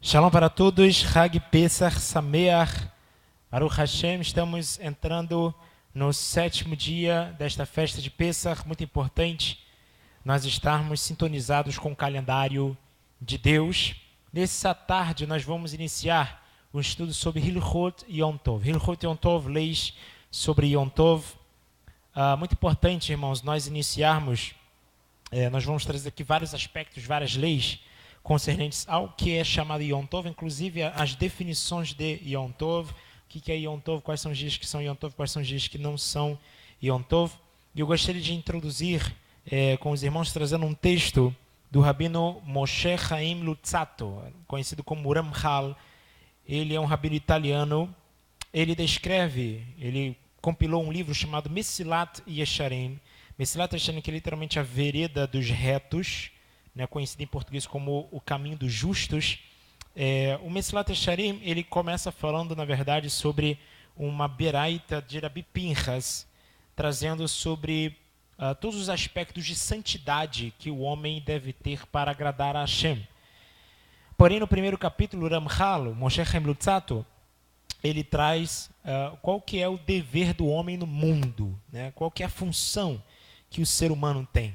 Shalom para todos, Hag Pesach Sameach, Baruch Hashem. Estamos entrando no 7º dia desta festa de Pesach, muito importante nós estarmos sintonizados com o calendário de Deus. Nessa tarde nós vamos iniciar um estudo sobre Hilchot Yom Tov. Hilchot Yom Tov, leis sobre Yom Tov. Muito importante, irmãos, nós iniciarmos, nós vamos trazer aqui vários aspectos, várias leis concernentes ao que é chamado Yom Tov, inclusive as definições de Yom Tov, o que é Yom Tov, quais são os dias que são Yom Tov, quais são os dias que não são Yom Tov. E eu gostaria de introduzir com os irmãos, trazendo um texto do rabino Moshe Chaim Luzzatto, conhecido como Ramchal. Ele é um rabino italiano. Ele compilou um livro chamado Mesilat Yesharim. Mesilat Yesharim, que é literalmente a vereda dos retos, conhecido em português como o caminho dos justos. O Mesilat Yesharim, ele começa falando, na verdade, sobre uma beraita de Rabi Pinchas, trazendo sobre todos os aspectos de santidade que o homem deve ter para agradar a Hashem. Porém, no primeiro capítulo, Ramchal, Moshe Chaim Luzzatto, ele traz qual que é o dever do homem no mundo, qual que é a função que o ser humano tem.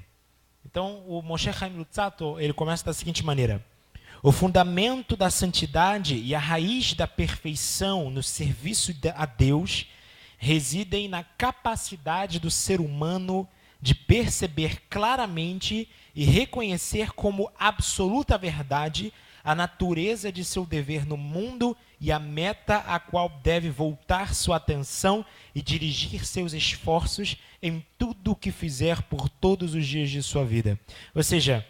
Então, o Moshe Chaim Luzzatto, ele começa da seguinte maneira: o fundamento da santidade e a raiz da perfeição no serviço a Deus residem na capacidade do ser humano de perceber claramente e reconhecer como absoluta verdade a natureza de seu dever no mundo e a meta a qual deve voltar sua atenção e dirigir seus esforços em tudo o que fizer por todos os dias de sua vida. Ou seja,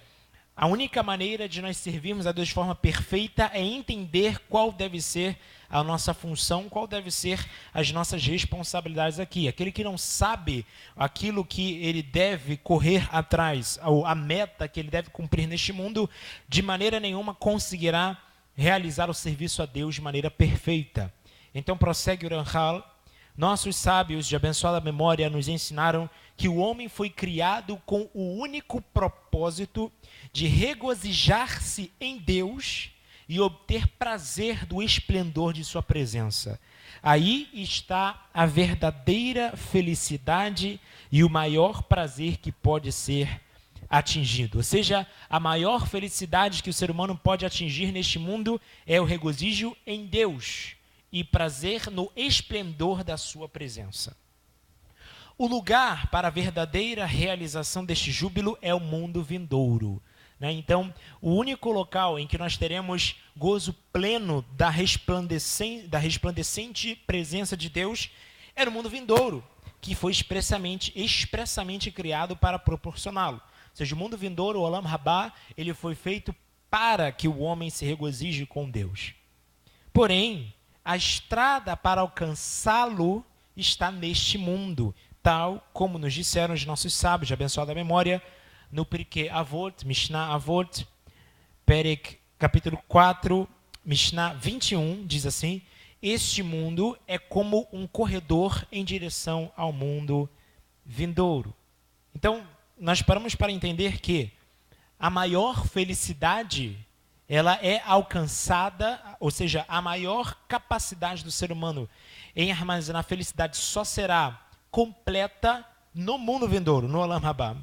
a única maneira de nós servirmos a Deus de forma perfeita é entender qual deve ser a nossa função, qual deve ser as nossas responsabilidades aqui. Aquele que não sabe aquilo que ele deve correr atrás, a meta que ele deve cumprir neste mundo, de maneira nenhuma conseguirá realizar o serviço a Deus de maneira perfeita. Então prossegue o Ramchal: nossos sábios de abençoada memória nos ensinaram que o homem foi criado com o único propósito de regozijar-se em Deus e obter prazer do esplendor de sua presença. Aí está a verdadeira felicidade e o maior prazer que pode ser atingido. Ou seja, a maior felicidade que o ser humano pode atingir neste mundo é o regozijo em Deus e prazer no esplendor da sua presença. O lugar para a verdadeira realização deste júbilo é o mundo vindouro. Então, o único local em que nós teremos gozo pleno da resplandecente presença de Deus é no mundo vindouro, que foi expressamente criado para proporcioná-lo. Ou seja, o mundo vindouro, o Olam Rabá, ele foi feito para que o homem se regozije com Deus. Porém, a estrada para alcançá-lo está neste mundo, tal como nos disseram os nossos sábios de abençoada memória, no Pirkei Avot, Mishnah Avot, Perek, capítulo 4, Mishnah 21, diz assim: este mundo é como um corredor em direção ao mundo vindouro. Então, nós paramos para entender que a maior felicidade, ela é alcançada, ou seja, a maior capacidade do ser humano em armazenar felicidade só será completa no mundo vindouro, no Olam Rabá.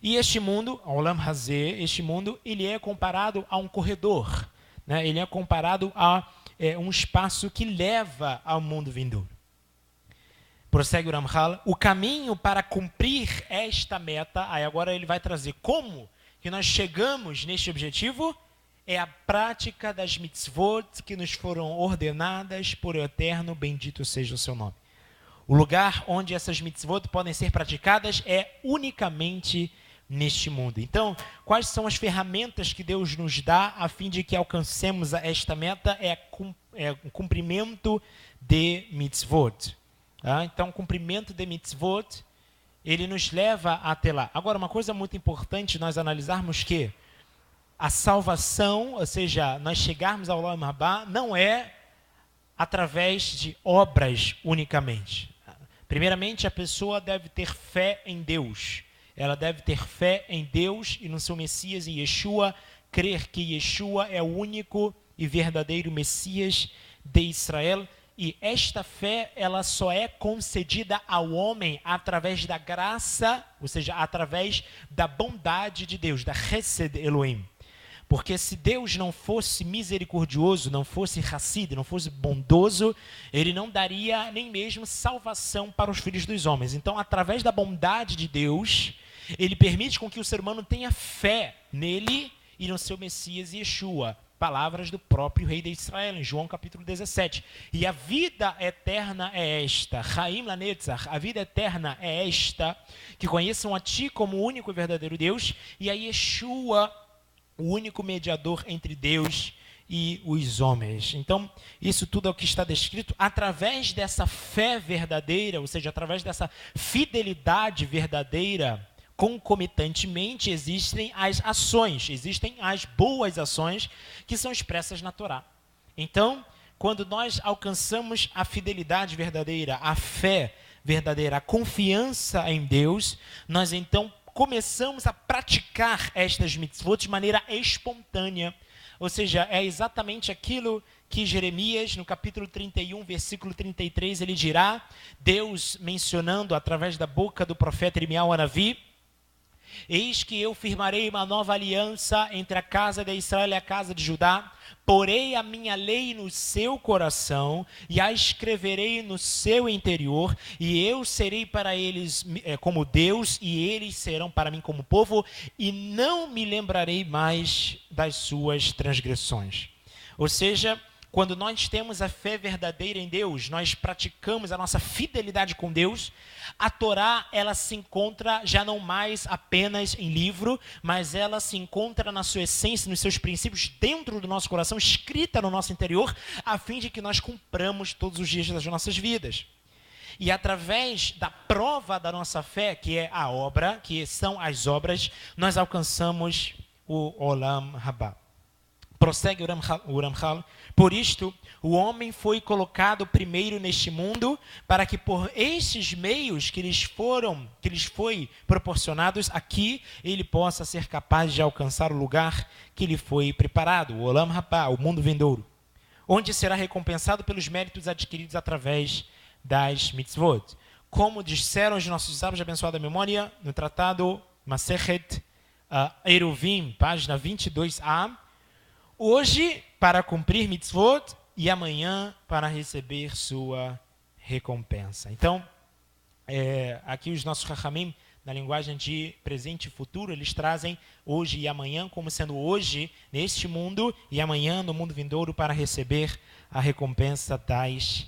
E este mundo, Olam Hazé, este mundo, ele é comparado a um corredor, ele é comparado a um espaço que leva ao mundo vindouro. Prossegue o Ramchal: o caminho para cumprir esta meta, aí agora ele vai trazer como que nós chegamos neste objetivo, é a prática das mitzvot que nos foram ordenadas por o Eterno, bendito seja o seu nome. O lugar onde essas mitzvot podem ser praticadas é unicamente neste mundo. Então, quais são as ferramentas que Deus nos dá a fim de que alcancemos esta meta? É o cumprimento de mitzvot. Então, o cumprimento de mitzvot, ele nos leva até lá. Agora, uma coisa muito importante nós analisarmos que a salvação, ou seja, nós chegarmos ao Olam Rabá, não é através de obras unicamente. Primeiramente, a pessoa deve ter fé em Deus. Ela deve ter fé em Deus e no seu Messias, em Yeshua, crer que Yeshua é o único e verdadeiro Messias de Israel. E esta fé, ela só é concedida ao homem através da graça, ou seja, através da bondade de Deus, da Chesed Elohim. Porque se Deus não fosse misericordioso, não fosse Hassid, não fosse bondoso, ele não daria nem mesmo salvação para os filhos dos homens. Então, através da bondade de Deus, ele permite com que o ser humano tenha fé nele e no seu Messias Yeshua. Palavras do próprio rei de Israel, em João capítulo 17. E a vida eterna é esta, Chaim Lanetzach, a vida eterna é esta, que conheçam a ti como o único e verdadeiro Deus, e a Yeshua, o único mediador entre Deus e os homens. Então, isso tudo é o que está descrito através dessa fé verdadeira, ou seja, através dessa fidelidade verdadeira. Concomitantemente existem as ações, existem as boas ações que são expressas na Torá. Então, quando nós alcançamos a fidelidade verdadeira, a fé verdadeira, a confiança em Deus, nós então começamos a praticar estas mitzvot de maneira espontânea. Ou seja, é exatamente aquilo que Jeremias, no capítulo 31, versículo 33, ele dirá, Deus mencionando através da boca do profeta Irmiau Hanavi, eis que eu firmarei uma nova aliança entre a casa de Israel e a casa de Judá, porei a minha lei no seu coração e a escreverei no seu interior, e eu serei para eles como Deus, e eles serão para mim como povo, e não me lembrarei mais das suas transgressões. Ou seja, quando nós temos a fé verdadeira em Deus, nós praticamos a nossa fidelidade com Deus, a Torá, ela se encontra já não mais apenas em livro, mas ela se encontra na sua essência, nos seus princípios, dentro do nosso coração, escrita no nosso interior, a fim de que nós cumpramos todos os dias das nossas vidas. E através da prova da nossa fé, que é a obra, que são as obras, nós alcançamos o Olam Haba. Prossegue o Ramchal, por isto o homem foi colocado primeiro neste mundo, para que por estes meios que lhes foi proporcionados aqui, ele possa ser capaz de alcançar o lugar que lhe foi preparado, o Olam Haba, o mundo vindouro, onde será recompensado pelos méritos adquiridos através das mitzvot. Como disseram os nossos sábios de abençoada memória, no tratado Masechet Eruvim, página 22a, hoje para cumprir mitzvot e amanhã para receber sua recompensa. Então, aqui os nossos Chachamim, na linguagem de presente e futuro, eles trazem hoje e amanhã como sendo hoje neste mundo e amanhã no mundo vindouro para receber a recompensa das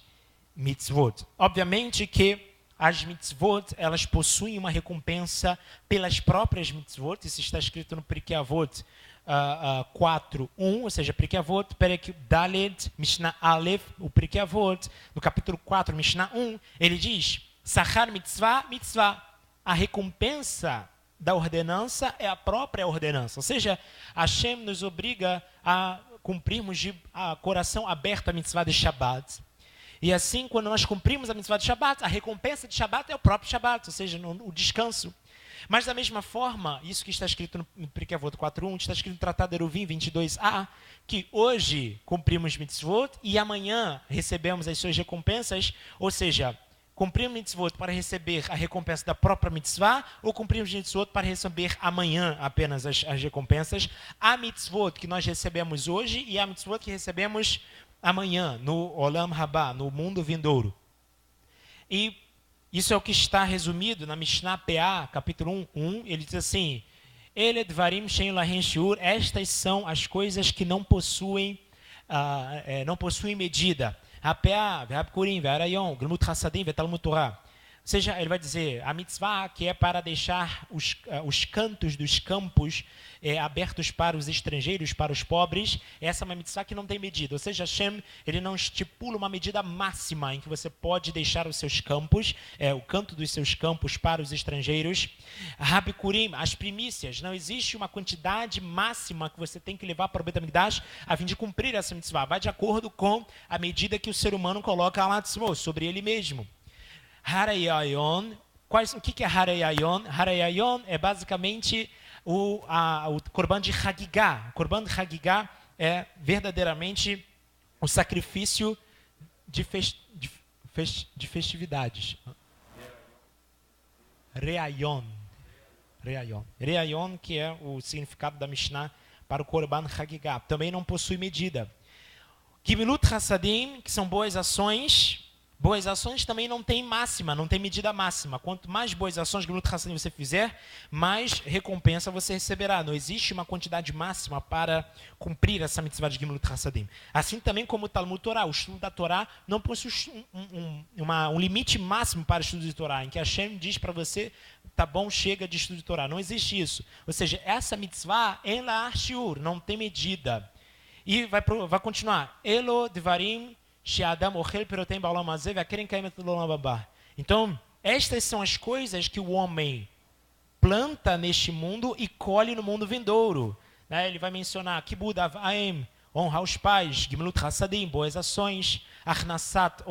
mitzvot. Obviamente que as mitzvot, elas possuem uma recompensa pelas próprias mitzvot, isso está escrito no Pirkei Avot 4.1, ou seja, Pirkei Avot, Perek Dalet, Mishnah Aleph, o Pirkei Avot, no capítulo 4, Mishnah 1, ele diz, Sachar mitzvah, mitzvah, a recompensa da ordenança é a própria ordenança, ou seja, Hashem nos obriga a cumprirmos de coração aberto a mitzvah de Shabbat. E assim, quando nós cumprimos a mitzvah de Shabbat, a recompensa de Shabbat é o próprio Shabbat, ou seja, o descanso. Mas da mesma forma, isso que está escrito no Pirkei Avot 4.1, está escrito no Tratado Eruvim 22a, que hoje cumprimos mitzvot e amanhã recebemos as suas recompensas, ou seja, cumprimos mitzvot para receber a recompensa da própria mitzvah, ou cumprimos mitzvot para receber amanhã apenas as recompensas. Há mitzvot que nós recebemos hoje e há mitzvot que recebemos amanhã, no Olam Haba, no mundo vindouro. E isso é o que está resumido na Mishnah PA, capítulo 1, ele diz assim, Ele dvarim shein lahem shiur, estas são as coisas que não possuem medida. HaPA, ve'habkurim, ve'arayon, glemut chassadim, ve'talmud Torah. Ou seja, ele vai dizer, a mitzvah que é para deixar os cantos dos campos abertos para os estrangeiros, para os pobres, essa é uma mitzvah que não tem medida. Ou seja, Hashem, ele não estipula uma medida máxima em que você pode deixar os seus campos, o canto dos seus campos para os estrangeiros. Habikurim, as primícias, não existe uma quantidade máxima que você tem que levar para o Beit HaMikdash a fim de cumprir essa mitzvah. Vai de acordo com a medida que o ser humano coloca lá sobre ele mesmo. Harayayon, o que é Harayayon? Harayayon é basicamente o Korban de Hagigah. O Korban de Hagigah é verdadeiramente o sacrifício de festividades. Reayon. Reayon, que é o significado da Mishnah para o Korban Hagigah. Também não possui medida. Gimilut Hassadim, que são boas ações também não tem máxima, não tem medida máxima. Quanto mais boas ações, Gimilut Hassadim, você fizer, mais recompensa você receberá. Não existe uma quantidade máxima para cumprir essa mitzvah de Gimilut Hassadim. Assim também como o Talmud Torá, o estudo da Torá não possui um limite máximo para o estudo de Torá, em que Hashem diz para você, tá bom, chega de estudo de Torá. Não existe isso. Ou seja, essa mitzvah, ela shiur, não tem medida. E vai continuar. Elo devarim she'adam ochel perotem ba'olam hazeh ve'akeren kaemet l'olam haba. Então, estas são as coisas que o homem planta neste mundo e colhe no mundo vindouro. Ele vai mencionar kibud avaim, honrar os pais, gimilut hassadim, boas ações, achnasat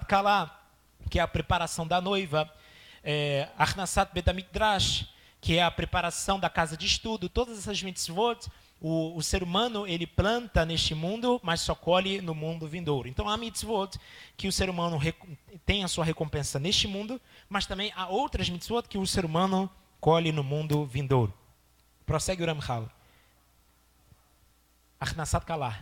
kala, que é a preparação da noiva, achnasat betamikdrash, que é a preparação da casa de estudo. Todas essas mitzvot, o ser humano, ele planta neste mundo, mas só colhe no mundo vindouro. Então, há mitzvot que o ser humano tem a sua recompensa neste mundo, mas também há outras mitzvot que o ser humano colhe no mundo vindouro. Prossegue o Ramchal. Achnasat kalah.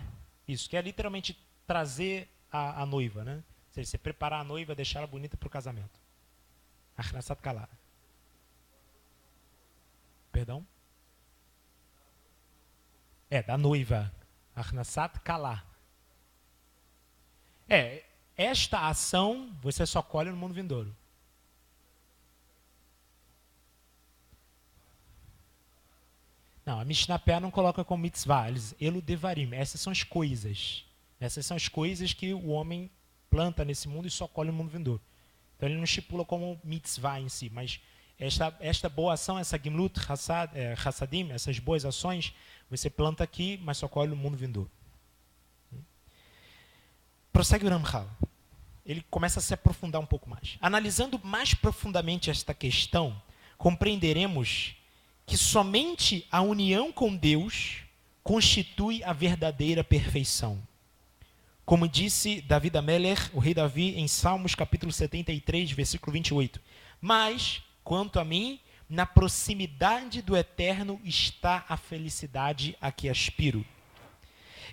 Isso, que é literalmente trazer a noiva, né? Ou seja, você preparar a noiva, deixar ela bonita para o casamento. Achnasat kalah. Perdão? Da noiva. Achnasat kalah. Esta ação você só colhe no mundo vindouro. Não, a Mishnah Pé não coloca como mitzvah, eles elo devarim. Essas são as coisas. Essas são as coisas que o homem planta nesse mundo e só colhe no mundo vindouro. Então ele não estipula como mitzvah em si, mas esta boa ação, essa gimlut hassadim, essas boas ações, você planta aqui, mas só colhe no mundo vindouro. Prossegue o Ramchal. Ele começa a se aprofundar um pouco mais. Analisando mais profundamente esta questão, compreenderemos que somente a união com Deus constitui a verdadeira perfeição. Como disse David Ameller, o rei Davi, em Salmos capítulo 73, versículo 28. Mas, quanto a mim, na proximidade do Eterno está a felicidade a que aspiro.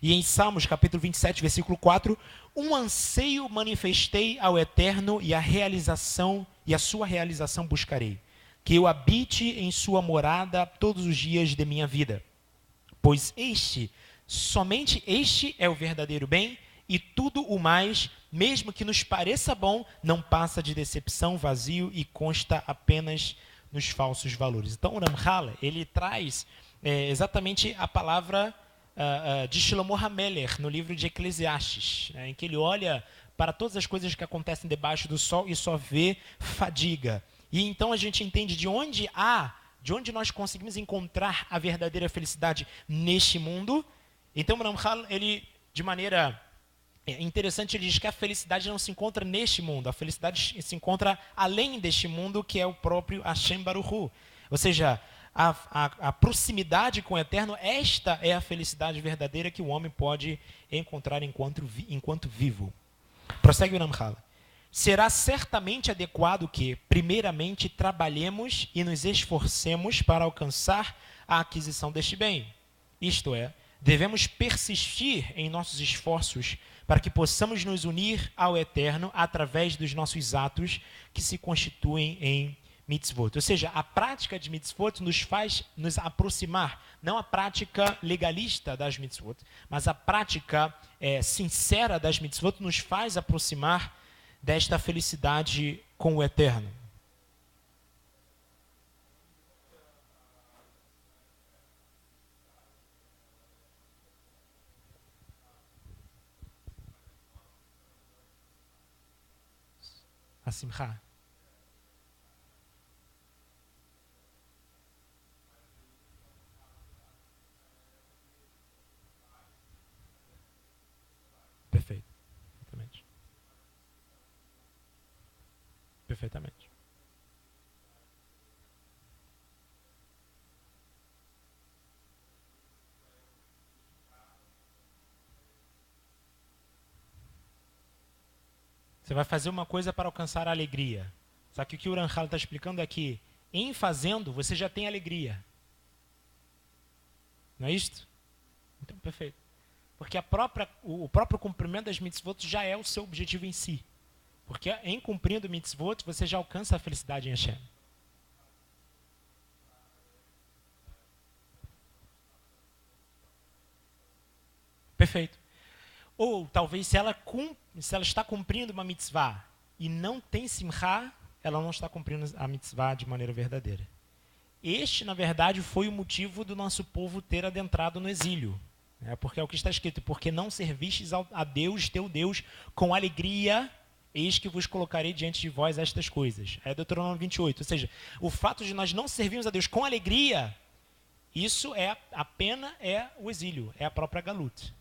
E em Salmos capítulo 27, versículo 4, um anseio manifestei ao Eterno e a sua realização buscarei, que eu habite em sua morada todos os dias de minha vida. Pois somente este é o verdadeiro bem, e tudo o mais, mesmo que nos pareça bom, não passa de decepção, vazio e consta apenas nos falsos valores. Então o Ramchal, ele traz exatamente a palavra de Shlomo HaMelech no livro de Eclesiastes, em que ele olha para todas as coisas que acontecem debaixo do sol e só vê fadiga. E então a gente entende de onde nós conseguimos encontrar a verdadeira felicidade neste mundo. Então o Ramchal, ele, de maneira interessante, ele diz que a felicidade não se encontra neste mundo, a felicidade se encontra além deste mundo, que é o próprio Hashem Baruch Hu. Ou seja, a proximidade com o Eterno, esta é a felicidade verdadeira que o homem pode encontrar enquanto vivo. Prossegue o Ramchal. Será certamente adequado que, primeiramente, trabalhemos e nos esforcemos para alcançar a aquisição deste bem. Isto é, devemos persistir em nossos esforços para que possamos nos unir ao Eterno através dos nossos atos que se constituem em mitzvot. Ou seja, a prática de mitzvot nos faz nos aproximar, não a prática legalista das mitzvot, mas a prática sincera das mitzvot nos faz aproximar desta felicidade com o Eterno. A simcha. Perfeito. Perfeitamente. Perfeitamente. Você vai fazer uma coisa para alcançar a alegria. Só que o que o Ramchal está explicando é que, em fazendo, você já tem alegria. Não é isto? Então, perfeito. Porque o próprio cumprimento das mitzvot já é o seu objetivo em si. Porque em cumprindo mitzvot, você já alcança a felicidade em Hashem. Perfeito. Ou talvez se ela está cumprindo uma mitzvah e não tem simcha, ela não está cumprindo a mitzvah de maneira verdadeira. Este, na verdade, foi o motivo do nosso povo ter adentrado no exílio. Porque é o que está escrito, porque não servistes a Deus, teu Deus, com alegria, eis que vos colocarei diante de vós estas coisas. É Deuteronômio 28. Ou seja, o fato de nós não servirmos a Deus com alegria, isso é a pena, é o exílio, é a própria galut.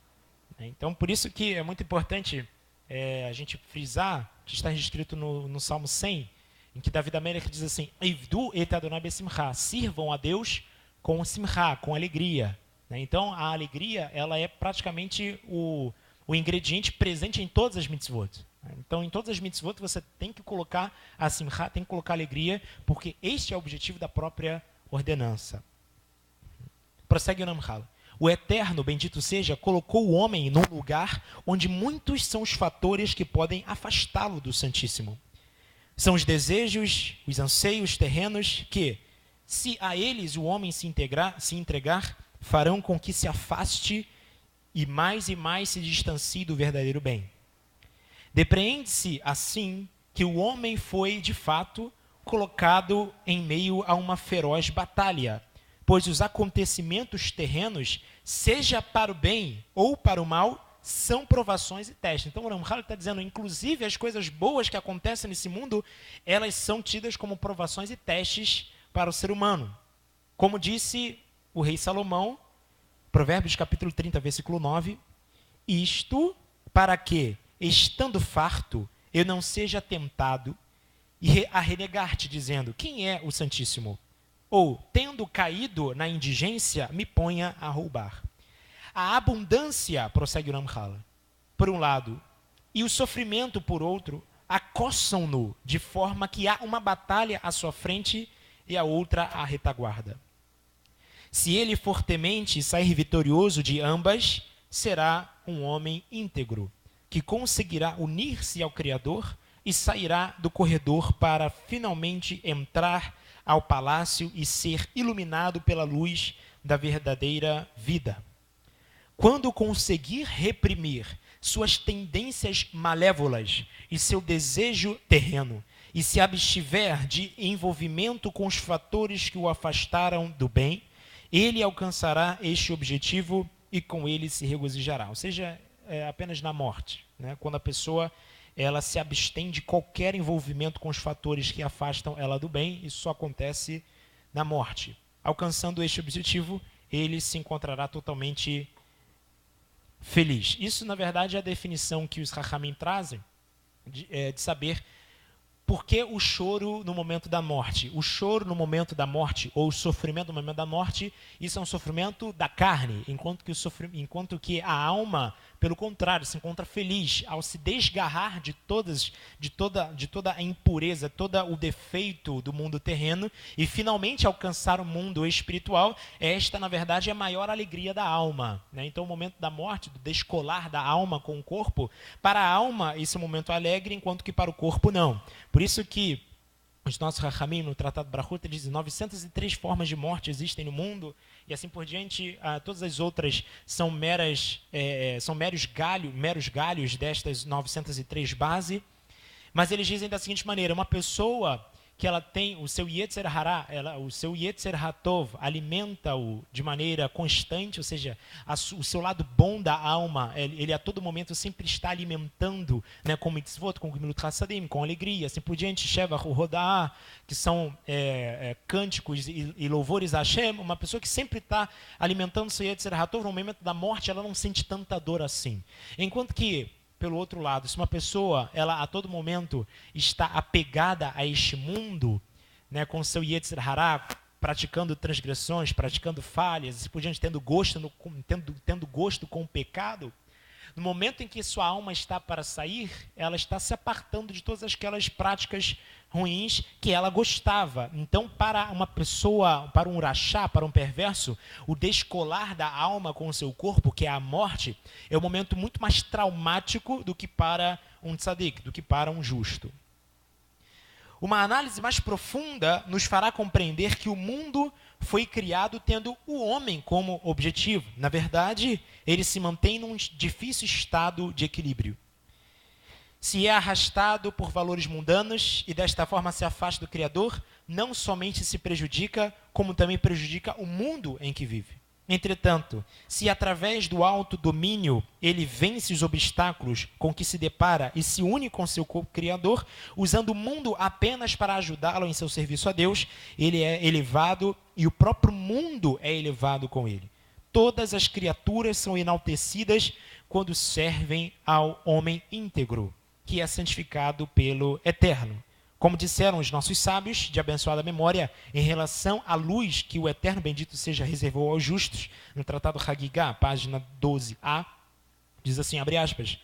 Então, por isso que é muito importante a gente frisar, que está escrito no Salmo 100, em que Davi da Melech diz assim, Ivdu et Adonai besimcha, sirvam a Deus com simcha, com alegria. Então, a alegria, ela é praticamente o ingrediente presente em todas as mitzvot. Então, em todas as mitzvot, você tem que colocar a simcha, tem que colocar a alegria, porque este é o objetivo da própria ordenança. Prossegue o Ramchal. O Eterno, bendito seja, colocou o homem num lugar onde muitos são os fatores que podem afastá-lo do Santíssimo. São os desejos, os anseios terrenos que, se a eles o homem se entregar, farão com que se afaste e mais se distancie do verdadeiro bem. Depreende-se, assim, que o homem foi, de fato, colocado em meio a uma feroz batalha, pois os acontecimentos terrenos, seja para o bem ou para o mal, são provações e testes. Então o Ramchal está dizendo, inclusive as coisas boas que acontecem nesse mundo, elas são tidas como provações e testes para o ser humano. Como disse o rei Salomão, Provérbios capítulo 30, versículo 9, isto para que, estando farto, eu não seja tentado a renegar-te, dizendo, quem é o Santíssimo? Ou, tendo caído na indigência, me ponha a roubar. A abundância, prossegue o Ramchal, por um lado, e o sofrimento, por outro, acossam-no, de forma que há uma batalha à sua frente e a outra à retaguarda. Se ele for temente e sair vitorioso de ambas, será um homem íntegro, que conseguirá unir-se ao Criador e sairá do corredor para finalmente entrar ao palácio e ser iluminado pela luz da verdadeira vida. Quando conseguir reprimir suas tendências malévolas e seu desejo terreno, e se abstiver de envolvimento com os fatores que o afastaram do bem, ele alcançará este objetivo e com ele se regozijará. Ou seja, apenas na morte. Quando a pessoa ela se abstém de qualquer envolvimento com os fatores que afastam ela do bem, isso só acontece na morte. Alcançando este objetivo, ele se encontrará totalmente feliz. Isso, na verdade, é a definição que os Chachamim trazem de saber por que o choro no momento da morte. O choro no momento da morte, ou o sofrimento no momento da morte, isso é um sofrimento da carne, enquanto que a alma, pelo contrário, se encontra feliz ao se desgarrar de toda a impureza, todo o defeito do mundo terreno e finalmente alcançar o mundo espiritual. Esta, na verdade, é a maior alegria da alma. Então, o momento da morte, do descolar da alma com o corpo, para a alma esse é um momento alegre, enquanto que para o corpo não. Por isso que os nossos Rachamim, no Tratado Brahut, dizem 903 formas de morte existem no mundo, e assim por diante, todas as outras são meros galhos destas 903 bases, mas eles dizem da seguinte maneira, uma pessoa que ela tem o seu Yetzer Hará, o seu Yetzer Hatov alimenta-o de maneira constante, ou seja, o seu lado bom da alma, ele a todo momento sempre está alimentando, com mitzvot, com gemilut chassadim, com alegria, assim por diante, Shevach, Rodá, que são cânticos e louvores a Hashem. Uma pessoa que sempre está alimentando o seu Yetzer Hatov, no momento da morte, ela não sente tanta dor assim. Enquanto que, pelo outro lado, se uma pessoa, ela a todo momento está apegada a este mundo, com seu Yetzer Hará, praticando transgressões, praticando falhas, e por diante tendo gosto com o pecado, No momento em que sua alma está para sair, ela está se apartando de todas aquelas práticas ruins que ela gostava. Então, para uma pessoa, para um rachá, para um perverso, o descolar da alma com o seu corpo, que é a morte, é um momento muito mais traumático do que para um tzadik, do que para um justo. Uma análise mais profunda nos fará compreender que o mundo foi criado tendo o homem como objetivo. Na verdade, ele se mantém num difícil estado de equilíbrio. Se é arrastado por valores mundanos e desta forma se afasta do Criador, não somente se prejudica, como também prejudica o mundo em que vive. Entretanto, se através do autodomínio ele vence os obstáculos com que se depara e se une com seu Criador, usando o mundo apenas para ajudá-lo em seu serviço a Deus, ele é elevado e o próprio mundo é elevado com ele. Todas as criaturas são enaltecidas quando servem ao homem íntegro, que é santificado pelo Eterno. Como disseram os nossos sábios, de abençoada memória, em relação à luz que o Eterno bendito seja reservou aos justos, no Tratado Hagigá, página 12a, diz assim, abre aspas,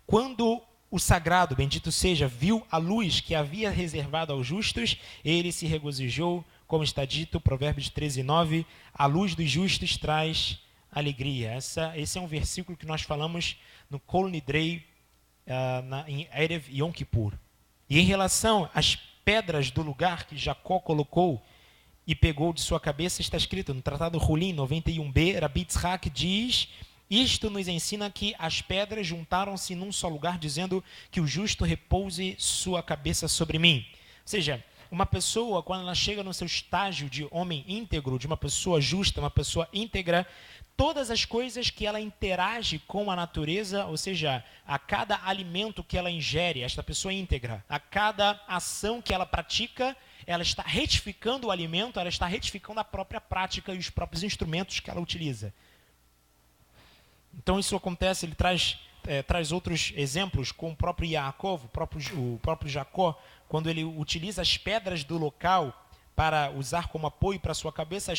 quando o sagrado, bendito seja, viu a luz que havia reservado aos justos, ele se regozijou, como está dito, Provérbios 13:9, a luz dos justos traz alegria. Esse é um versículo que nós falamos no Kol Nidrei, em Erev Yom Kippur. E em relação às pedras do lugar que Jacó colocou e pegou de sua cabeça, está escrito no Tratado Hulim 91b, Rabi Tzchak diz, isto nos ensina que as pedras juntaram-se num só lugar, dizendo que o justo repouse sua cabeça sobre mim. Ou seja, uma pessoa, quando ela chega no seu estágio de homem íntegro, de uma pessoa justa, uma pessoa íntegra, todas as coisas que ela interage com a natureza, ou seja, a cada alimento que ela ingere, esta pessoa íntegra, a cada ação que ela pratica, ela está retificando o alimento, ela está retificando a própria prática e os próprios instrumentos que ela utiliza. Então isso acontece, ele traz outros exemplos, com o próprio Yaakov, o próprio Jacó, quando ele utiliza as pedras do local para usar como apoio para a sua cabeça,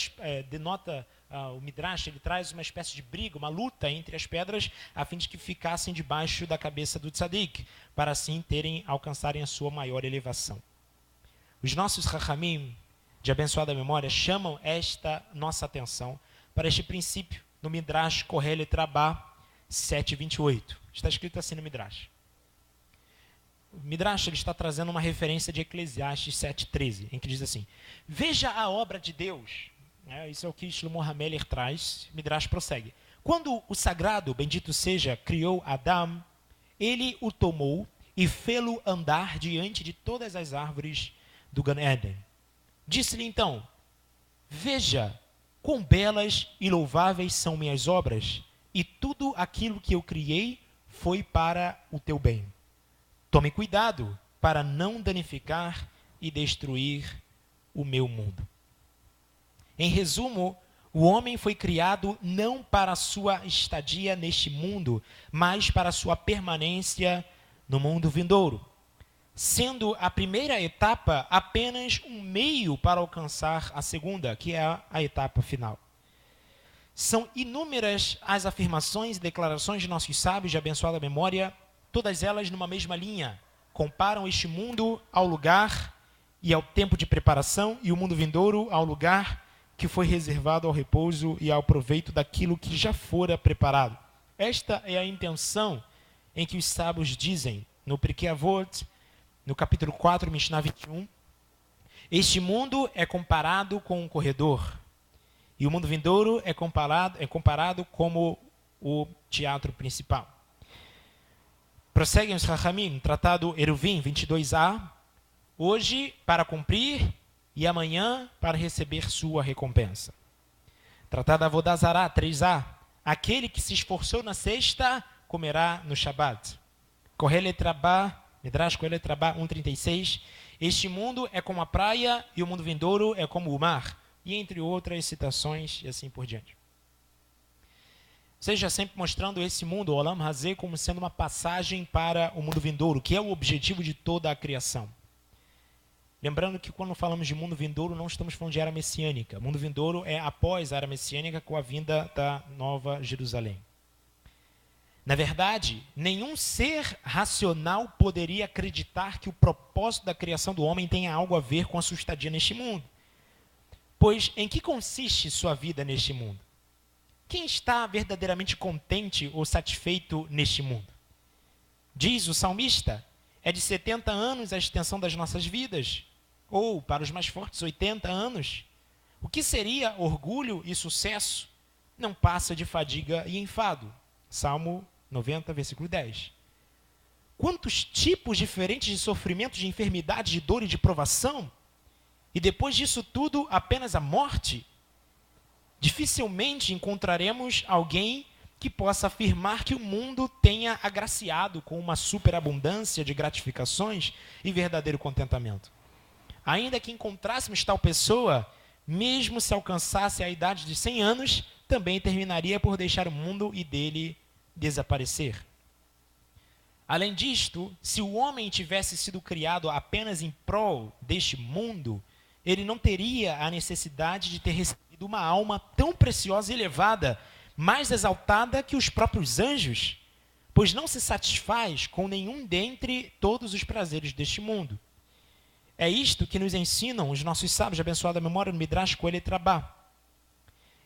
denota o Midrash, ele traz uma espécie de briga, uma luta entre as pedras, a fim de que ficassem debaixo da cabeça do tzadik, para assim alcançarem a sua maior elevação. Os nossos Chachamim, de abençoada memória, chamam esta nossa atenção para este princípio no Midrash Kohelet Rabbah 7:28. Está escrito assim no Midrash. O Midrash ele está trazendo uma referência de Eclesiastes 7:13, em que diz assim, veja a obra de Deus. Isso é o que Shlomo HaMelech traz. Midrash prossegue. Quando o sagrado, bendito seja, criou Adão, ele o tomou e fê-lo andar diante de todas as árvores do Gan Eden. Disse-lhe então, veja, quão belas e louváveis são minhas obras, e tudo aquilo que eu criei foi para o teu bem. Tome cuidado para não danificar e destruir o meu mundo. Em resumo, o homem foi criado não para a sua estadia neste mundo, mas para a sua permanência no mundo vindouro, sendo a primeira etapa apenas um meio para alcançar a segunda, que é a etapa final. São inúmeras as afirmações e declarações de nossos sábios de abençoada memória, todas elas numa mesma linha. Comparam este mundo ao lugar e ao tempo de preparação, e o mundo vindouro ao lugar que foi reservado ao repouso e ao proveito daquilo que já fora preparado. Esta é a intenção em que os sábios dizem, no Pirkei Avot, no capítulo 4, Mishnah 21, este mundo é comparado com um corredor, e o mundo vindouro é comparado como o teatro principal. Prosseguem os Chachamim, tratado Eruvim 22a, hoje para cumprir e amanhã para receber sua recompensa. Tratado Avodah Zará 3a, aquele que se esforçou na sexta comerá no Shabat. Kohelet Rabbah, Midrash Kohelet Rabbah 1:36, este mundo é como a praia e o mundo vindouro é como o mar, e entre outras citações e assim por diante. Seja sempre mostrando esse mundo, o Olam Hazé, como sendo uma passagem para o mundo vindouro, que é o objetivo de toda a criação. Lembrando que quando falamos de mundo vindouro, não estamos falando de era messiânica. Mundo vindouro é após a era messiânica, com a vinda da Nova Jerusalém. Na verdade, nenhum ser racional poderia acreditar que o propósito da criação do homem tenha algo a ver com a sua estadia neste mundo. Pois em que consiste sua vida neste mundo? Quem está verdadeiramente contente ou satisfeito neste mundo? Diz o salmista, é de 70 anos a extensão das nossas vidas, ou, para os mais fortes, 80 anos. O que seria orgulho e sucesso? Não passa de fadiga e enfado. Salmo 90, versículo 10. Quantos tipos diferentes de sofrimento, de enfermidade, de dor e de provação? E depois disso tudo, apenas a morte? Dificilmente encontraremos alguém que possa afirmar que o mundo tenha agraciado com uma superabundância de gratificações e verdadeiro contentamento. Ainda que encontrássemos tal pessoa, mesmo se alcançasse a idade de 100 anos, também terminaria por deixar o mundo e dele desaparecer. Além disto, se o homem tivesse sido criado apenas em prol deste mundo, ele não teria a necessidade de ter recebido uma alma tão preciosa e elevada, mais exaltada que os próprios anjos, pois não se satisfaz com nenhum dentre todos os prazeres deste mundo. É isto que nos ensinam os nossos sábios de abençoada memória no Midrash Coelhet Rabbah.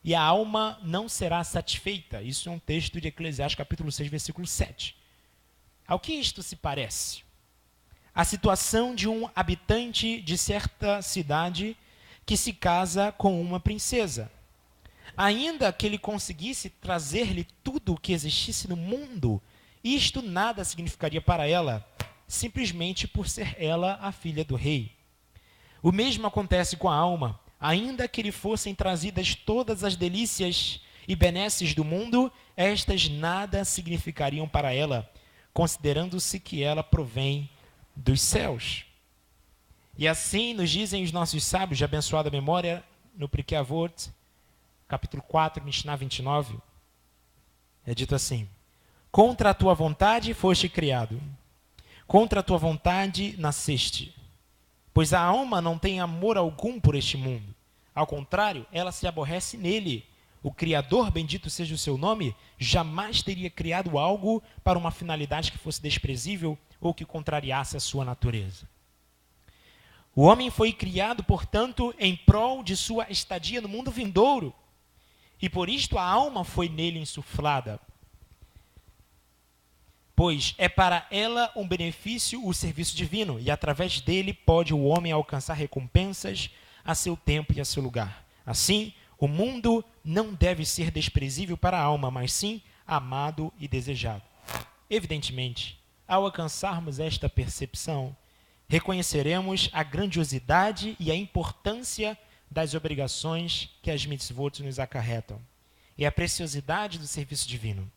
E a alma não será satisfeita. Isso é um texto de Eclesiastes, capítulo 6, versículo 7. Ao que isto se parece? A situação de um habitante de certa cidade que se casa com uma princesa. Ainda que ele conseguisse trazer-lhe tudo o que existisse no mundo, isto nada significaria para ela, simplesmente por ser ela a filha do rei. O mesmo acontece com a alma. Ainda que lhe fossem trazidas todas as delícias e benesses do mundo, estas nada significariam para ela, considerando-se que ela provém dos céus. E assim nos dizem os nossos sábios de abençoada memória no Pirkei Avot, capítulo 4, Mishnah 29, é dito assim: contra a tua vontade foste criado, contra a tua vontade nasceste, pois a alma não tem amor algum por este mundo. Ao contrário, ela se aborrece nele. O Criador, bendito seja o seu nome, jamais teria criado algo para uma finalidade que fosse desprezível ou que contrariasse a sua natureza. O homem foi criado, portanto, em prol de sua estadia no mundo vindouro. E por isto a alma foi nele insuflada. Pois é para ela um benefício o serviço divino, e através dele pode o homem alcançar recompensas a seu tempo e a seu lugar. Assim, o mundo não deve ser desprezível para a alma, mas sim amado e desejado. Evidentemente, ao alcançarmos esta percepção, reconheceremos a grandiosidade e a importância das obrigações que as mitzvot nos acarretam, e a preciosidade do serviço divino,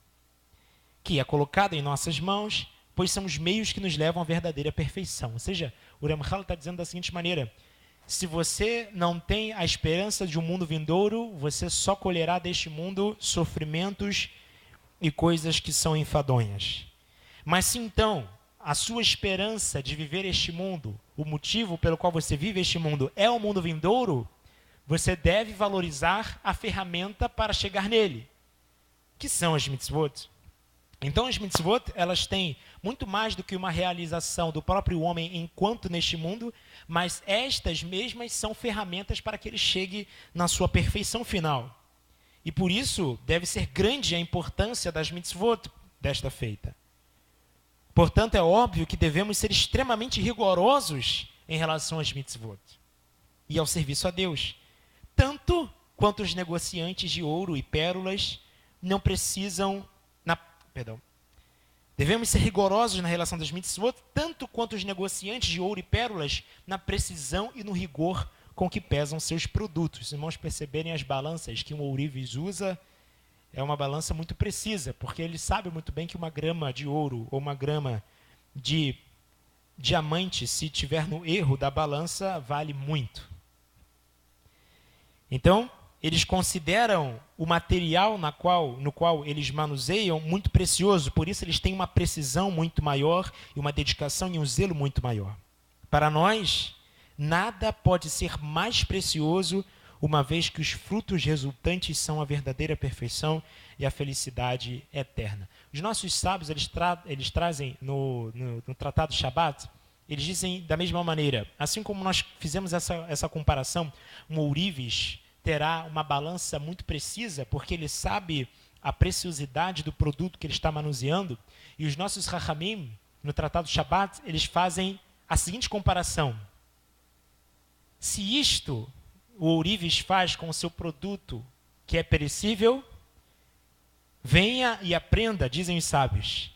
que é colocado em nossas mãos, pois são os meios que nos levam à verdadeira perfeição. Ou seja, o Ramchal está dizendo da seguinte maneira: se você não tem a esperança de um mundo vindouro, você só colherá deste mundo sofrimentos e coisas que são enfadonhas. Mas se então a sua esperança de viver este mundo, o motivo pelo qual você vive este mundo é o mundo vindouro, você deve valorizar a ferramenta para chegar nele, que são as mitzvot. Então as mitzvot, elas têm muito mais do que uma realização do próprio homem enquanto neste mundo, mas estas mesmas são ferramentas para que ele chegue na sua perfeição final. E por isso deve ser grande a importância das mitzvot desta feita. Portanto, é óbvio que devemos ser extremamente rigorosos em relação às mitzvot e ao serviço a Deus, tanto quanto os negociantes de ouro e pérolas não precisam... Devemos ser rigorosos na relação das mitzvot, tanto quanto os negociantes de ouro e pérolas, na precisão e no rigor com que pesam seus produtos. Os irmãos perceberem as balanças que um ourives usa, é uma balança muito precisa, porque ele sabe muito bem que uma grama de ouro ou uma grama de diamante, se tiver no erro da balança, vale muito. Então, eles consideram o material no qual eles manuseiam muito precioso, por isso eles têm uma precisão muito maior e uma dedicação e um zelo muito maior. Para nós, nada pode ser mais precioso uma vez que os frutos resultantes são a verdadeira perfeição e a felicidade eterna. Os nossos sábios, eles trazem no Tratado Shabat, eles dizem da mesma maneira, assim como nós fizemos essa comparação, um ourives terá uma balança muito precisa, porque ele sabe a preciosidade do produto que ele está manuseando, e os nossos Rachamim, no Tratado Shabat, eles fazem a seguinte comparação. Se isto o ourives faz com o seu produto que é perecível, venha e aprenda, dizem os sábios.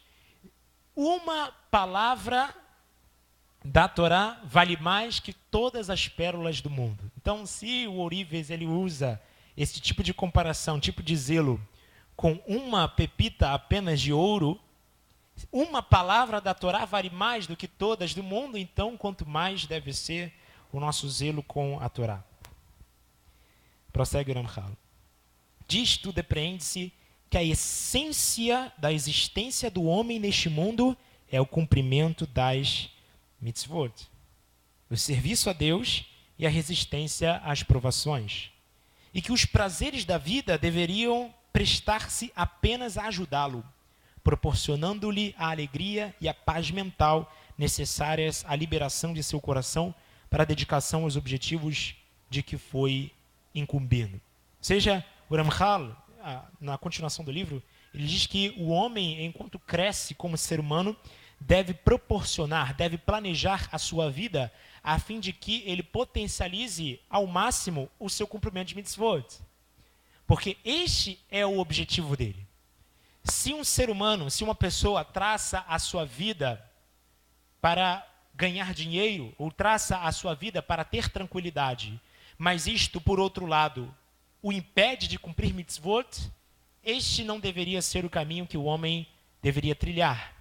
Uma palavra da Torá vale mais que todas as pérolas do mundo. Então, se o ourives ele usa esse tipo de comparação, tipo de zelo, com uma pepita apenas de ouro, uma palavra da Torá vale mais do que todas do mundo, então quanto mais deve ser o nosso zelo com a Torá. Prossegue o Ramchal. Disto depreende-se que a essência da existência do homem neste mundo é o cumprimento das mitzvot, o serviço a Deus e a resistência às provações. E que os prazeres da vida deveriam prestar-se apenas a ajudá-lo, proporcionando-lhe a alegria e a paz mental necessárias à liberação de seu coração para a dedicação aos objetivos de que foi incumbido. Ou seja, o Ramchal, na continuação do livro, ele diz que o homem, enquanto cresce como ser humano, deve proporcionar, deve planejar a sua vida a fim de que ele potencialize ao máximo o seu cumprimento de mitzvot. Porque este é o objetivo dele. Se um ser humano, se uma pessoa traça a sua vida para ganhar dinheiro, ou traça a sua vida para ter tranquilidade, mas isto, por outro lado, o impede de cumprir mitzvot, este não deveria ser o caminho que o homem deveria trilhar.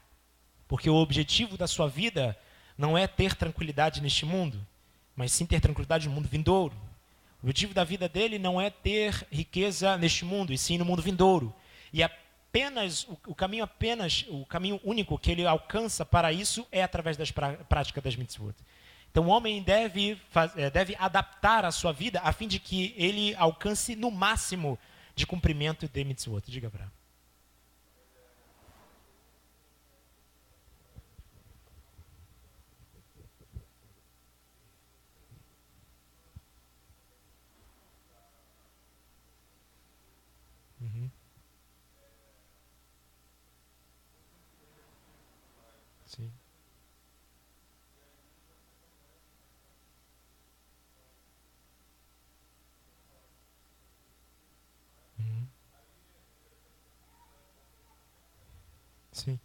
Porque o objetivo da sua vida não é ter tranquilidade neste mundo, mas sim ter tranquilidade no mundo vindouro. O objetivo da vida dele não é ter riqueza neste mundo, e sim no mundo vindouro. E o caminho único que ele alcança para isso é através das práticas das mitzvot. Então o homem deve adaptar a sua vida a fim de que ele alcance no máximo de cumprimento de mitzvot. Diga para. Uhum. Sim. Uhum. Sim.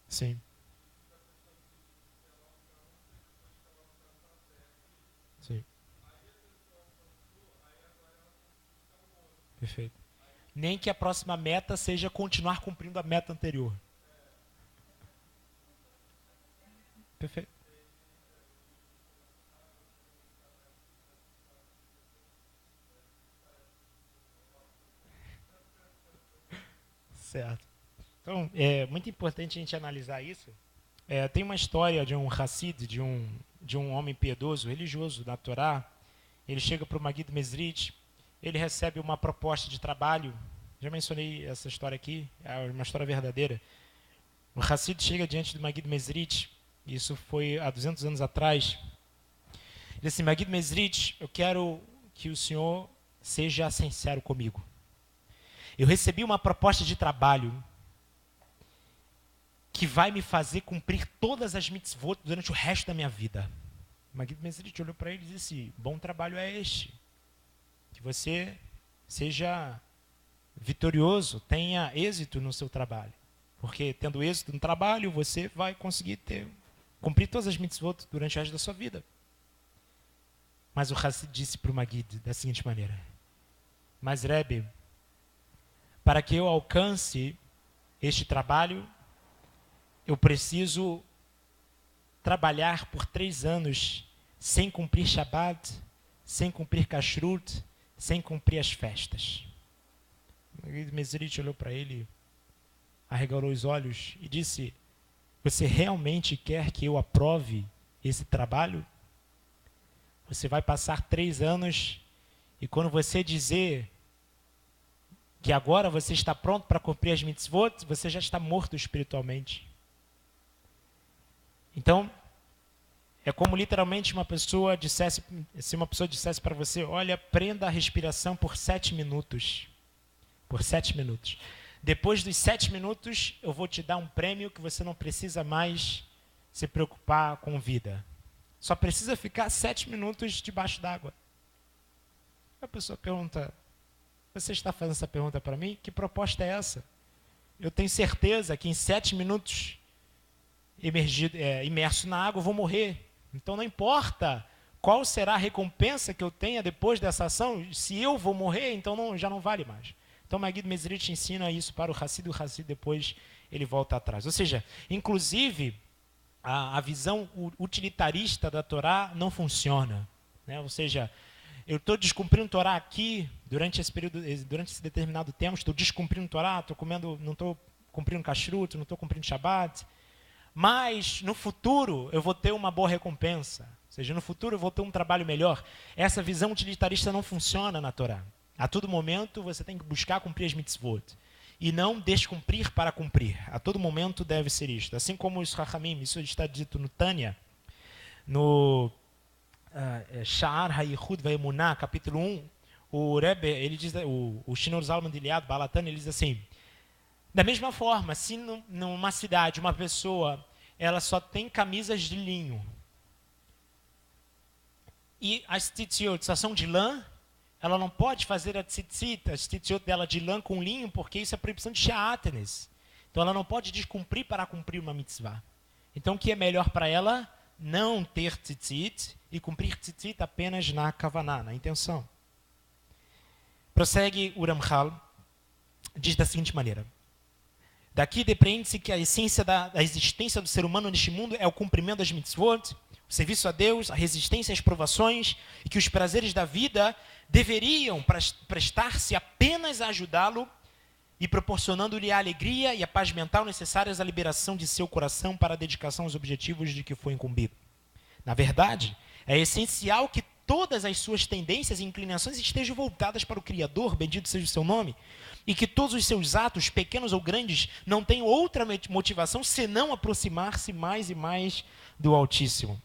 Sim. Sim. Perfeito. Nem que a próxima meta seja continuar cumprindo a meta anterior. Perfeito. Certo. Então, é muito importante a gente analisar isso. Tem uma história de um Hassid, de um homem piedoso, religioso da Torá. Ele chega para o Magid Mesrit, ele recebe uma proposta de trabalho. Já mencionei essa história aqui, é uma história verdadeira. O Hassid chega diante do Magid Mesrit, isso foi há 200 anos atrás. Ele diz assim: Magid Mesrit, eu quero que o senhor seja sincero comigo. Eu recebi uma proposta de trabalho que vai me fazer cumprir todas as mitzvot durante o resto da minha vida. Magid Mesrit olhou para ele e disse: bom trabalho é este. Que você seja vitorioso, tenha êxito no seu trabalho. Porque tendo êxito no trabalho, você vai conseguir cumprir todas as mitzvot durante o resto da sua vida. Mas o Hassid disse para o Magid da seguinte maneira: mas Rebbe, para que eu alcance este trabalho, eu preciso trabalhar por 3 anos sem cumprir Shabbat, sem cumprir Kashrut, sem cumprir as festas. Mesrit olhou para ele, arregalou os olhos e disse: você realmente quer que eu aprove esse trabalho? Você vai passar 3 anos e quando você dizer que agora você está pronto para cumprir as mitzvot, você já está morto espiritualmente. Então, é como literalmente uma pessoa dissesse, se uma pessoa dissesse para você: olha, prenda a respiração por 7 minutos. Por 7 minutos. Depois dos 7 minutos, eu vou te dar um prêmio que você não precisa mais se preocupar com vida. Só precisa ficar 7 minutos debaixo d'água. A pessoa pergunta: você está fazendo essa pergunta para mim? Que proposta é essa? Eu tenho certeza que em 7 minutos imerso na água eu vou morrer. Então não importa qual será a recompensa que eu tenha depois dessa ação. Se eu vou morrer, então já não vale mais. Então Maguid Mesrit ensina isso para o Hassid, e o Hassid depois ele volta atrás. Ou seja, inclusive a visão utilitarista da Torá não funciona, né? Ou seja, eu estou descumprindo Torá aqui durante esse período, durante esse determinado tempo, estou descumprindo Torá, não estou cumprindo Kashrut, não estou cumprindo Shabbat, mas no futuro eu vou ter uma boa recompensa. Ou seja, no futuro eu vou ter um trabalho melhor. Essa visão utilitarista não funciona na Torá. A todo momento você tem que buscar cumprir as mitzvot. E não descumprir para cumprir. A todo momento deve ser isto. Assim como os Chachamim, isso está dito no Tânia, no Sha'ar HaYichud VaEmunah, capítulo 1, o Rebbe, ele diz, o Shinur Zalman de Iliad, Balatânia, ele diz assim: da mesma forma, se numa cidade uma pessoa ela só tem camisas de linho e as tzitziot são de lã, ela não pode fazer as tzitziot dela de lã com linho, porque isso é proibição de She'atenes. Então ela não pode descumprir para cumprir uma mitzvah. Então o que é melhor para ela? Não ter tzitzit e cumprir tzitzit apenas na kavaná, na intenção. Prossegue o Ramchal, diz da seguinte maneira: daqui depreende-se que a essência da existência do ser humano neste mundo é o cumprimento das mitzvot, o serviço a Deus, a resistência às provações, e que os prazeres da vida deveriam prestar-se apenas a ajudá-lo e proporcionando-lhe a alegria e a paz mental necessárias à liberação de seu coração para a dedicação aos objetivos de que foi incumbido. Na verdade, é essencial que todas as suas tendências e inclinações estejam voltadas para o Criador, bendito seja o seu nome, e que todos os seus atos, pequenos ou grandes, não tenham outra motivação senão aproximar-se mais e mais do Altíssimo.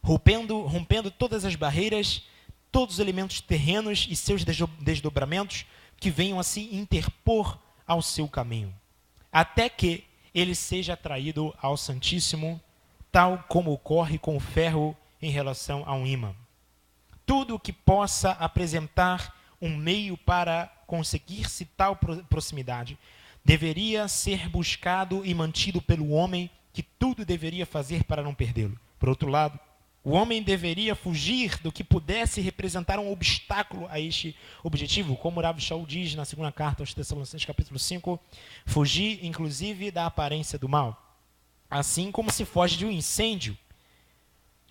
Rompendo todas as barreiras, todos os elementos terrenos e seus desdobramentos que venham a se interpor ao seu caminho, até que ele seja atraído ao Santíssimo, tal como ocorre com o ferro em relação a um ímã. Tudo o que possa apresentar um meio para conseguir-se tal proximidade deveria ser buscado e mantido pelo homem, que tudo deveria fazer para não perdê-lo. Por outro lado, o homem deveria fugir do que pudesse representar um obstáculo a este objetivo, como Rav Shaul diz na segunda carta aos Tessalonicenses, capítulo 5, fugir, inclusive, da aparência do mal. Assim como se foge de um incêndio.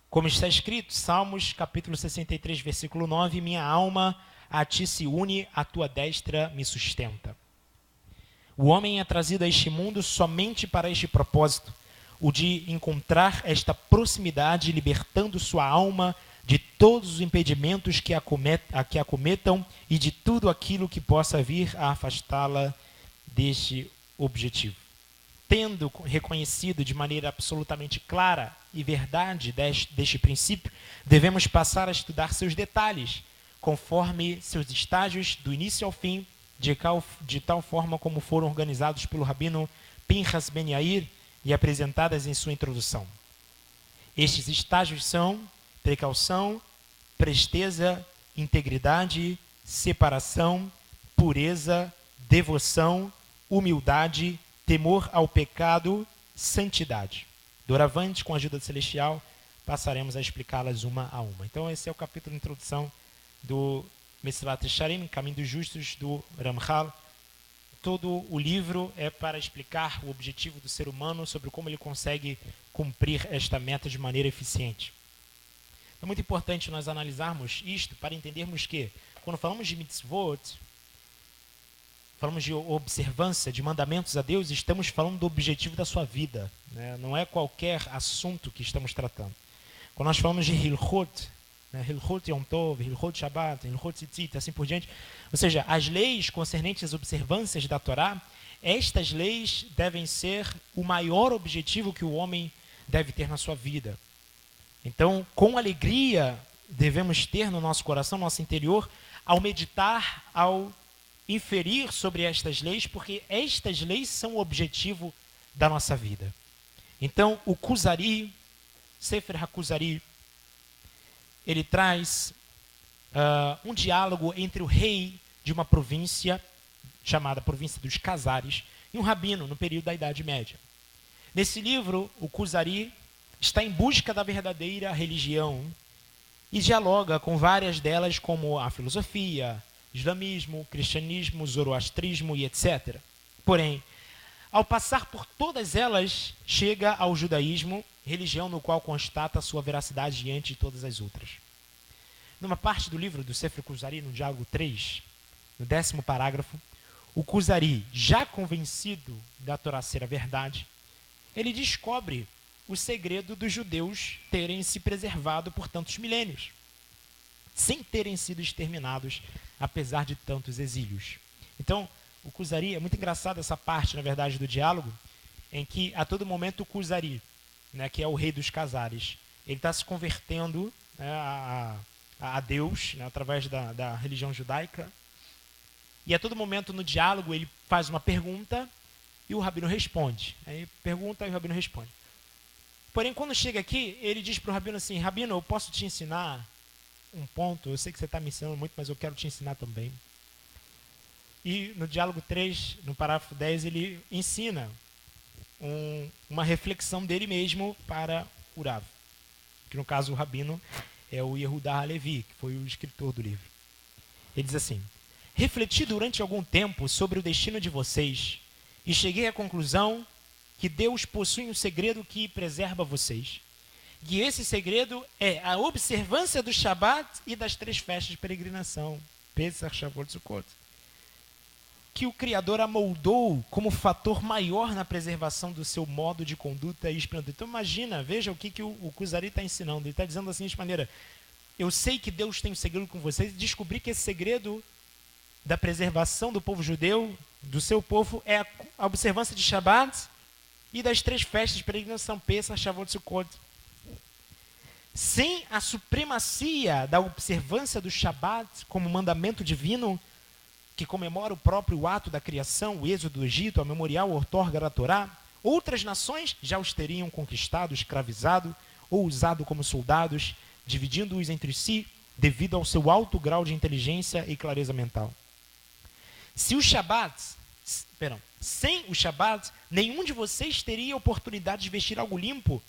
Como está escrito, Salmos, capítulo 63, versículo 9, minha alma a ti se une, a tua destra me sustenta. O homem é trazido a este mundo somente para este propósito, o de encontrar esta proximidade, libertando sua alma de todos os impedimentos que a acometam e de tudo aquilo que possa vir a afastá-la deste objetivo. Tendo reconhecido de maneira absolutamente clara e verdade deste princípio, devemos passar a estudar seus detalhes, conforme seus estágios do início ao fim, de tal forma como foram organizados pelo rabino Pinchas Ben Yair e apresentadas em sua introdução. Estes estágios são precaução, presteza, integridade, separação, pureza, devoção, humildade, temor ao pecado, santidade. Doravante, com a ajuda celestial, passaremos a explicá-las uma a uma. Então esse é o capítulo de introdução do Mesilat Yesharim, Caminho dos Justos, do Ramchal. Todo o livro é para explicar o objetivo do ser humano, sobre como ele consegue cumprir esta meta de maneira eficiente. muito importante nós analisarmos isto para entendermos que, quando falamos de mitzvot, falamos de observância, de mandamentos a Deus, estamos falando do objetivo da sua vida, né? Não é qualquer assunto que estamos tratando. Quando nós falamos de Hilchot, né? Hilchot Yom Tov, Hilchot Shabbat, Hilchot Tzitzit, assim por diante, ou seja, as leis concernentes às observâncias da Torá, estas leis devem ser o maior objetivo que o homem deve ter na sua vida. Então, com alegria, devemos ter no nosso coração, no nosso interior, ao meditar, ao inferir sobre estas leis, porque estas leis são o objetivo da nossa vida. Então, o Kuzari, Sefer HaKuzari, ele traz um diálogo entre o rei de uma província, chamada província dos Khazares, e um rabino no período da Idade Média. Nesse livro, o Kuzari está em busca da verdadeira religião e dialoga com várias delas, como a filosofia, islamismo, cristianismo, zoroastrismo e etc. Porém, ao passar por todas elas, chega ao judaísmo, religião no qual constata sua veracidade diante de todas as outras. Numa parte do livro do Sefer Kuzari, no diálogo 3, no 10º parágrafo, o Kuzari, já convencido da Torá ser a verdade, ele descobre o segredo dos judeus terem se preservado por tantos milênios, sem terem sido exterminados, apesar de tantos exílios. Então, o Kuzari, é muito engraçado essa parte, na verdade, do diálogo, em que a todo momento o Kuzari, né, que é o rei dos Khazares, ele está se convertendo, né, a Deus, né, através da religião judaica, e a todo momento no diálogo ele faz uma pergunta e o rabino responde. Aí pergunta e o rabino responde. Porém, quando chega aqui, ele diz para o rabino assim: Rabino, eu posso te ensinar um ponto? Eu sei que você está me ensinando muito, mas eu quero te ensinar também. E no diálogo 3, no parágrafo 10, ele ensina uma reflexão dele mesmo para o Rav, que no caso o rabino é o Yehuda Halevi, que foi o escritor do livro. Ele diz assim: refleti durante algum tempo sobre o destino de vocês e cheguei à conclusão que Deus possui um segredo que preserva vocês. E esse segredo é a observância do Shabat e das 3 festas de peregrinação, Pesach, Shavuot, Sukkot, que o Criador amoldou como fator maior na preservação do seu modo de conduta e esplendor. Então imagina, veja o que o Kuzari está ensinando. Ele está dizendo assim de maneira: eu sei que Deus tem um segredo com vocês, e descobri que esse segredo da preservação do povo judeu, do seu povo, é a observância de Shabat e das 3 festas de peregrinação, Pesach, Shavuot, Sukkot. Sem a supremacia da observância do Shabat como mandamento divino, que comemora o próprio ato da criação, o êxodo do Egito, a memorial outorga da Torá, outras nações já os teriam conquistado, escravizado ou usado como soldados, dividindo-os entre si devido ao seu alto grau de inteligência e clareza mental. Sem o Shabat, nenhum de vocês teria oportunidade de vestir algo limpo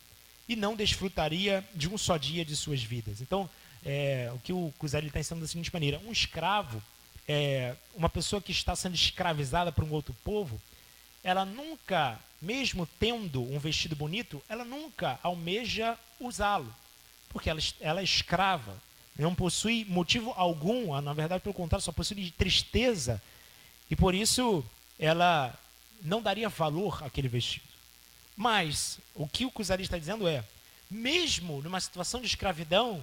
e não desfrutaria de um só dia de suas vidas. Então, o que o Kuzari está ensinando da seguinte maneira: um escravo, uma pessoa que está sendo escravizada por um outro povo, ela nunca, mesmo tendo um vestido bonito, ela nunca almeja usá-lo, porque ela é escrava, não possui motivo algum, na verdade, pelo contrário, só possui tristeza, e por isso ela não daria valor àquele vestido. Mas o que o Kuzari está dizendo é: mesmo numa situação de escravidão,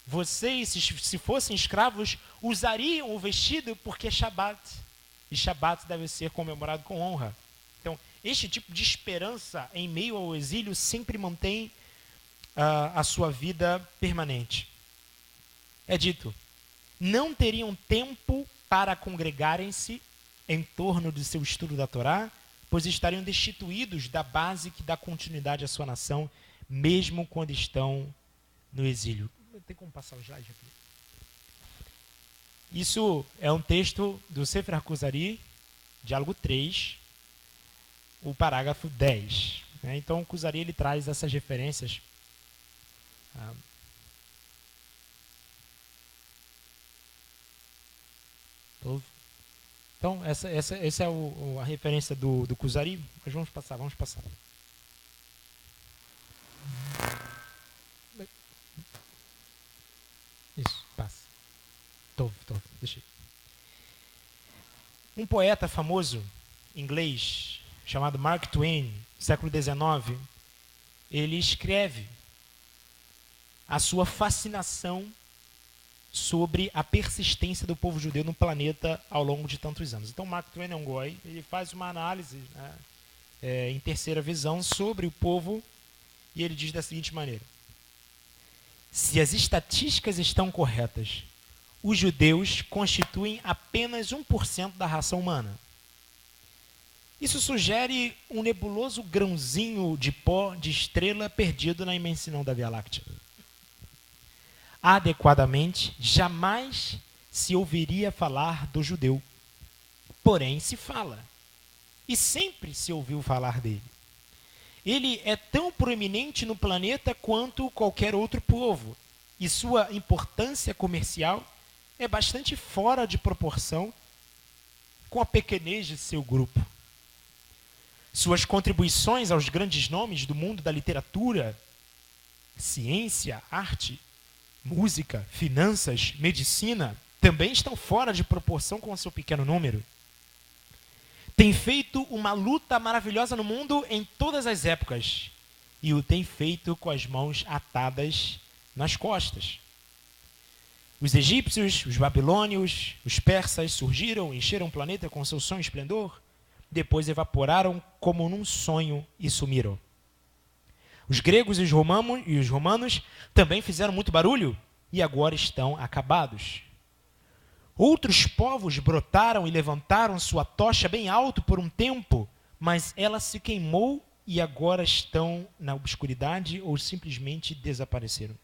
vocês, se fossem escravos, usariam o vestido porque é Shabat. E Shabat deve ser comemorado com honra. Então, este tipo de esperança em meio ao exílio sempre mantém a sua vida permanente. É dito: não teriam tempo para congregarem-se em torno do seu estudo da Torá, pois estariam destituídos da base que dá continuidade à sua nação, mesmo quando estão no exílio. Tem como passar o slide aqui? Isso é um texto do Sefer HaKuzari, diálogo 3, o parágrafo 10. Então o Kuzari ele traz essas referências. Então, essa é a referência do Kuzari. Mas vamos passar. Um poeta famoso inglês chamado Mark Twain, século XIX, ele escreve a sua fascinação sobre a persistência do povo judeu no planeta ao longo de tantos anos. Então, Mark Twain é um goi, ele faz uma análise, né, em terceira visão sobre o povo, e ele diz da seguinte maneira: se as estatísticas estão corretas, os judeus constituem apenas 1% da raça humana. Isso sugere um nebuloso grãozinho de pó de estrela perdido na imensidão da Via Láctea. Adequadamente, jamais se ouviria falar do judeu. Porém, se fala. E sempre se ouviu falar dele. Ele é tão proeminente no planeta quanto qualquer outro povo. E sua importância comercial é bastante fora de proporção com a pequenez de seu grupo. Suas contribuições aos grandes nomes do mundo da literatura, ciência, arte, música, finanças, medicina, também estão fora de proporção com o seu pequeno número. Tem feito uma luta maravilhosa no mundo em todas as épocas, e o tem feito com as mãos atadas nas costas. Os egípcios, os babilônios, os persas surgiram, encheram o planeta com seu som e esplendor, depois evaporaram como num sonho e sumiram. Os gregos e os romanos também fizeram muito barulho e agora estão acabados. Outros povos brotaram e levantaram sua tocha bem alto por um tempo, mas ela se queimou e agora estão na obscuridade ou simplesmente desapareceram.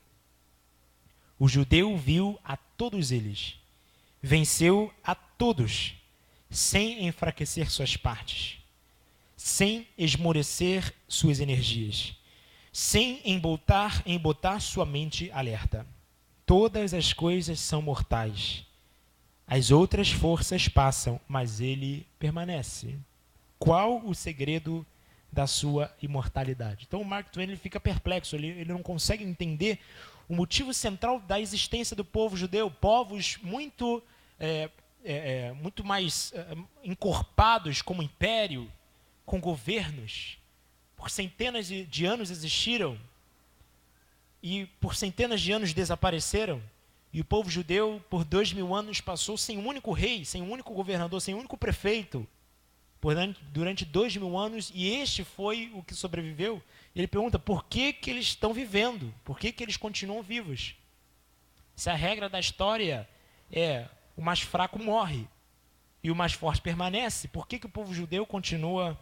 O judeu viu a todos eles, venceu a todos, sem enfraquecer suas partes, sem esmorecer suas energias, sem embotar sua mente alerta. Todas as coisas são mortais. As outras forças passam, mas ele permanece. Qual o segredo da sua imortalidade? Então o Mark Twain ele fica perplexo, ele não consegue entender o motivo central da existência do povo judeu. Povos muito mais encorpados como império, com governos, por centenas de anos existiram e por centenas de anos desapareceram. E o povo judeu, por 2000 anos, passou sem um único rei, sem um único governador, sem um único prefeito, durante 2000 anos, e este foi o que sobreviveu. Ele pergunta por que eles estão vivendo, por que eles continuam vivos. Se a regra da história é o mais fraco morre e o mais forte permanece, por que o povo judeu continua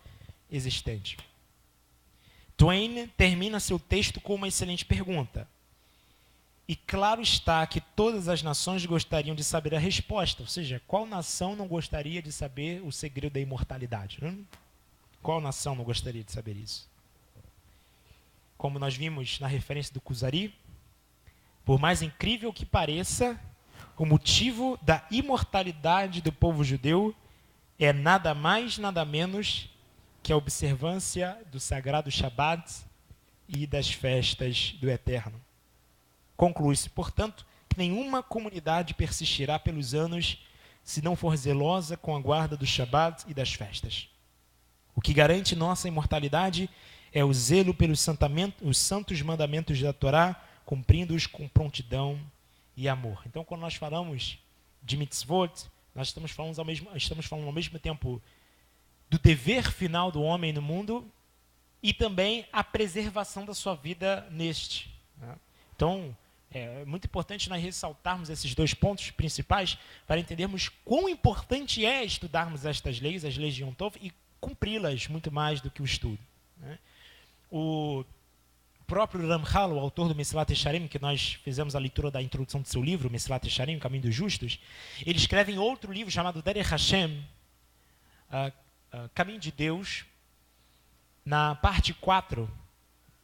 existente? Twain termina seu texto com uma excelente pergunta. E claro está que todas as nações gostariam de saber a resposta. Ou seja, qual nação não gostaria de saber o segredo da imortalidade? Qual nação não gostaria de saber isso? Como nós vimos na referência do Kuzari, por mais incrível que pareça, o motivo da imortalidade do povo judeu é nada mais, nada menos que a observância do sagrado Shabat e das festas do Eterno. Conclui-se, portanto, que nenhuma comunidade persistirá pelos anos se não for zelosa com a guarda do Shabat e das festas. O que garante nossa imortalidade é o zelo pelos santos mandamentos da Torá, cumprindo-os com prontidão e amor. Então, quando nós falamos de mitzvot, nós estamos falando ao mesmo tempo do dever final do homem no mundo e também a preservação da sua vida neste. Né? Então, é muito importante nós ressaltarmos esses dois pontos principais para entendermos quão importante é estudarmos estas leis, as leis de Yom Tov, e cumpri-las muito mais do que o estudo. Né? O próprio Ramchal, o autor do Mesilat Yesharim, que nós fizemos a leitura da introdução do seu livro, Mesilat Yesharim, O Caminho dos Justos, ele escreve em outro livro chamado Derech Hashem, Caminho de Deus, na parte 4,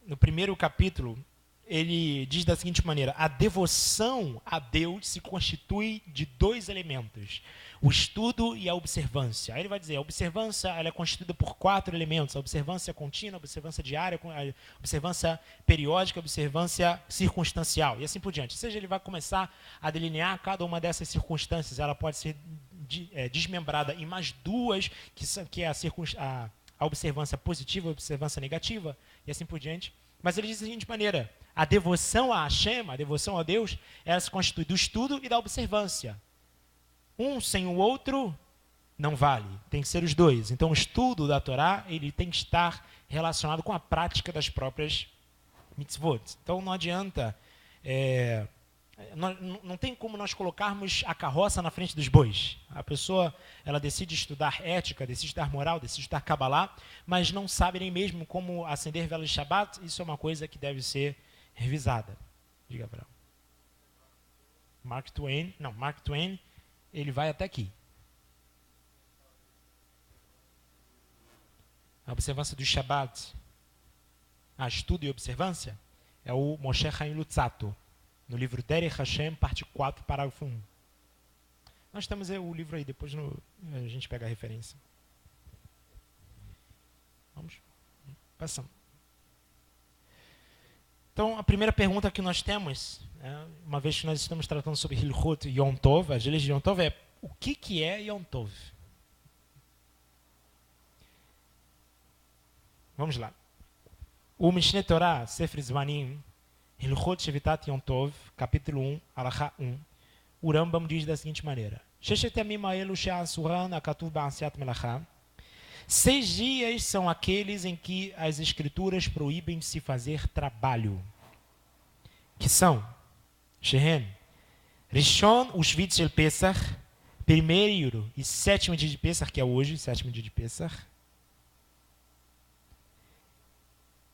no primeiro capítulo, ele diz da seguinte maneira: a devoção a Deus se constitui de dois elementos, o estudo e a observância. Aí ele vai dizer, a observância ela é constituída por 4 elementos, a observância contínua, a observância diária, a observância periódica, a observância circunstancial, e assim por diante. Ou seja, ele vai começar a delinear cada uma dessas circunstâncias. Ela pode ser desmembrada em mais duas, que é a observância positiva e a observância negativa, e assim por diante. Mas ele diz da seguinte maneira: a devoção a Hashem, a devoção a Deus, ela se constitui do estudo e da observância. Um sem o outro não vale, tem que ser os dois. Então o estudo da Torá, ele tem que estar relacionado com a prática das próprias mitzvot. Então não adianta, não tem como nós colocarmos a carroça na frente dos bois. A pessoa, ela decide estudar ética, decide estudar moral, decide estudar Kabbalah, mas não sabe nem mesmo como acender velas de Shabbat. Isso é uma coisa que deve ser revisada. Diga, Abraão. Mark Twain, ele vai até aqui. A observância do Shabbat, estudo e observância, é o Moshe Chaim Luzzatto, no livro Derech Hashem, parte 4, parágrafo 1. Nós temos o livro aí, depois a gente pega a referência. Vamos, passando. Então, a primeira pergunta que nós temos, uma vez que nós estamos tratando sobre Hilchot Yom Tov, as leis de Yom Tov, é o que é Yom Tov? Vamos lá. O Mishneh Torah, Sefer Zvanim, Hilchot Shevitat Yom Tov, capítulo 1, Alachá 1, o Rambam diz da seguinte maneira: 6 dias são aqueles em que as escrituras proíbem de se fazer trabalho, que são Shehen, Rishon Ushvit Shel Pesach, primeiro e sétimo dia de Pesach, que é hoje, sétimo dia de Pesach.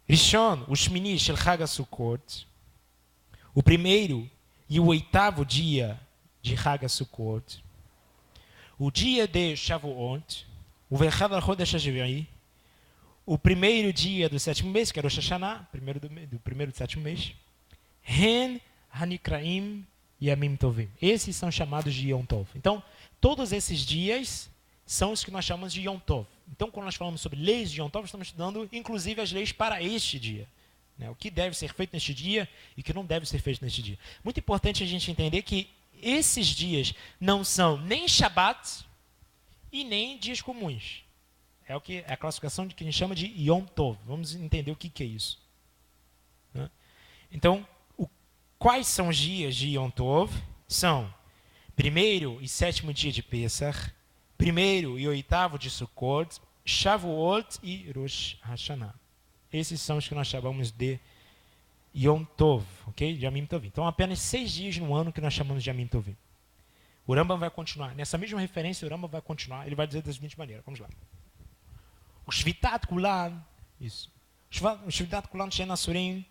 Rishon Ushmini Shel Chag HaSukkot, o primeiro e o oitavo dia de Chag HaSukkot, o dia de Shavuot, o Vechad al-Chodesh HaShvi'i, o primeiro dia do sétimo mês, que era o Rosh Hashanah, do primeiro do sétimo mês, Hen Hanikraim Yamim Tovim. Esses são chamados de Yom Tov. Então, todos esses dias são os que nós chamamos de Yom Tov. Então, quando nós falamos sobre leis de Yom Tov, estamos estudando inclusive as leis para este dia. O que deve ser feito neste dia e o que não deve ser feito neste dia. Muito importante a gente entender que esses dias não são nem Shabat e nem dias comuns. É a classificação de que a gente chama de Yom Tov. Vamos entender o que é isso. Então, quais são os dias de Yom Tov? São primeiro e sétimo dia de Pesach, primeiro e oitavo de Sukkot, Shavuot e Rosh Hashanah. Esses são os que nós chamamos de Yom Tov, ok? De Yamim Tovim. Então, apenas 6 dias no ano que nós chamamos de Yamim Tovim. O Rambam vai continuar. Nessa mesma referência, o Rambam vai continuar. Ele vai dizer da seguinte maneira. Vamos lá. O Shvitat Kulan, isso. O Shvitat Kulan Shein Asurim,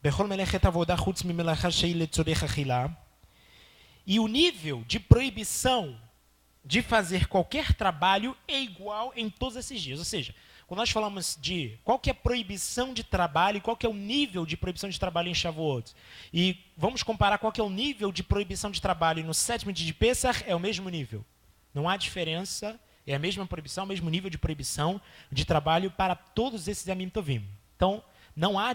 Bechol Melechet Avodah Chutz Mimelacha Shei Letzorech Achila. E o nível de proibição de fazer qualquer trabalho é igual em todos esses dias. Ou seja, quando nós falamos de qual que é a proibição de trabalho, qual que é o nível de proibição de trabalho em Shavuot, e vamos comparar qual que é o nível de proibição de trabalho no sétimo dia de Pesach, é o mesmo nível. Não há diferença, é a mesma proibição, o mesmo nível de proibição de trabalho para todos esses Yamim Tovim. Então,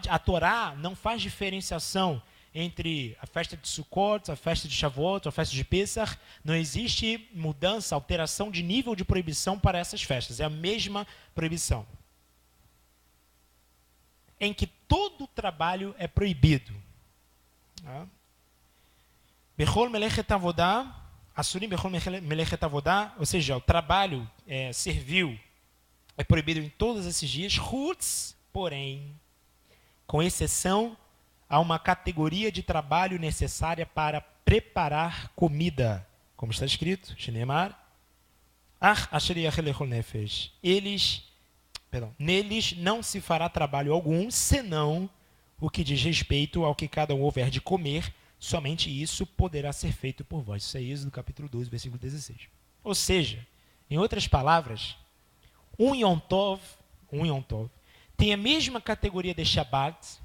a Torá não faz diferenciação entre a festa de Sukkot, a festa de Shavuot, a festa de Pesach. Não existe mudança, alteração de nível de proibição para essas festas. É a mesma proibição. Em que todo trabalho é proibido. Bechol melechet avodah, asurim bechol melechet avodah, ou seja, o trabalho servil é proibido em todos esses dias. Chutz, porém, com exceção há uma categoria de trabalho necessária para preparar comida. Como está escrito, Shinemar, neles não se fará trabalho algum, senão o que diz respeito ao que cada um houver de comer, somente isso poderá ser feito por vós. Isso é Êxodo capítulo 12, versículo 16. Ou seja, em outras palavras, um Yom Tov tem a mesma categoria de Shabbat,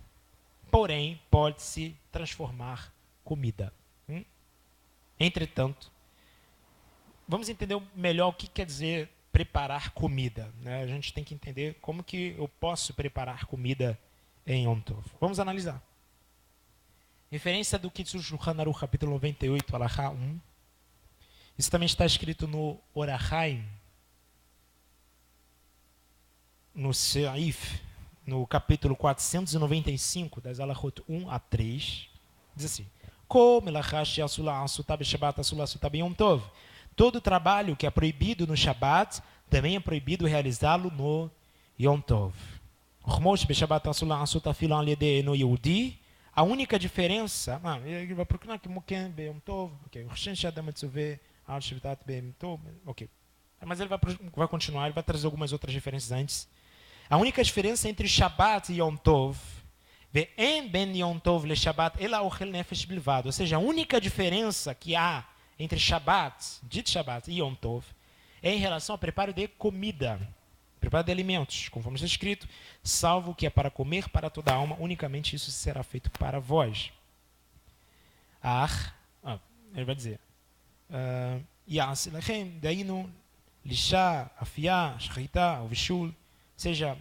porém, pode-se transformar comida. Entretanto, vamos entender melhor o que quer dizer preparar comida. A gente tem que entender como que eu posso preparar comida em Yom Tov. Vamos analisar. Referência do Kitzur Shulchan Aruch, capítulo 98, Alachá 1. Isso também está escrito no Orachaim, no Seif, no capítulo 495, das Alachot 1 a 3. Diz assim: todo trabalho que é proibido no Shabat, também é proibido realizá-lo no Yom Tov. A única diferença, mas ele vai continuar, ele vai trazer algumas outras diferenças antes. A única diferença entre Shabat e Yom Tov, ou seja, a única diferença que há entre Shabat, dito Shabat, e Yom Tov, é em relação ao preparo de comida, preparo de alimentos, conforme está escrito, salvo que é para comer para toda a alma, unicamente isso será feito para vós. Ele vai dizer, lixá, afiá, shchita, vishul, seja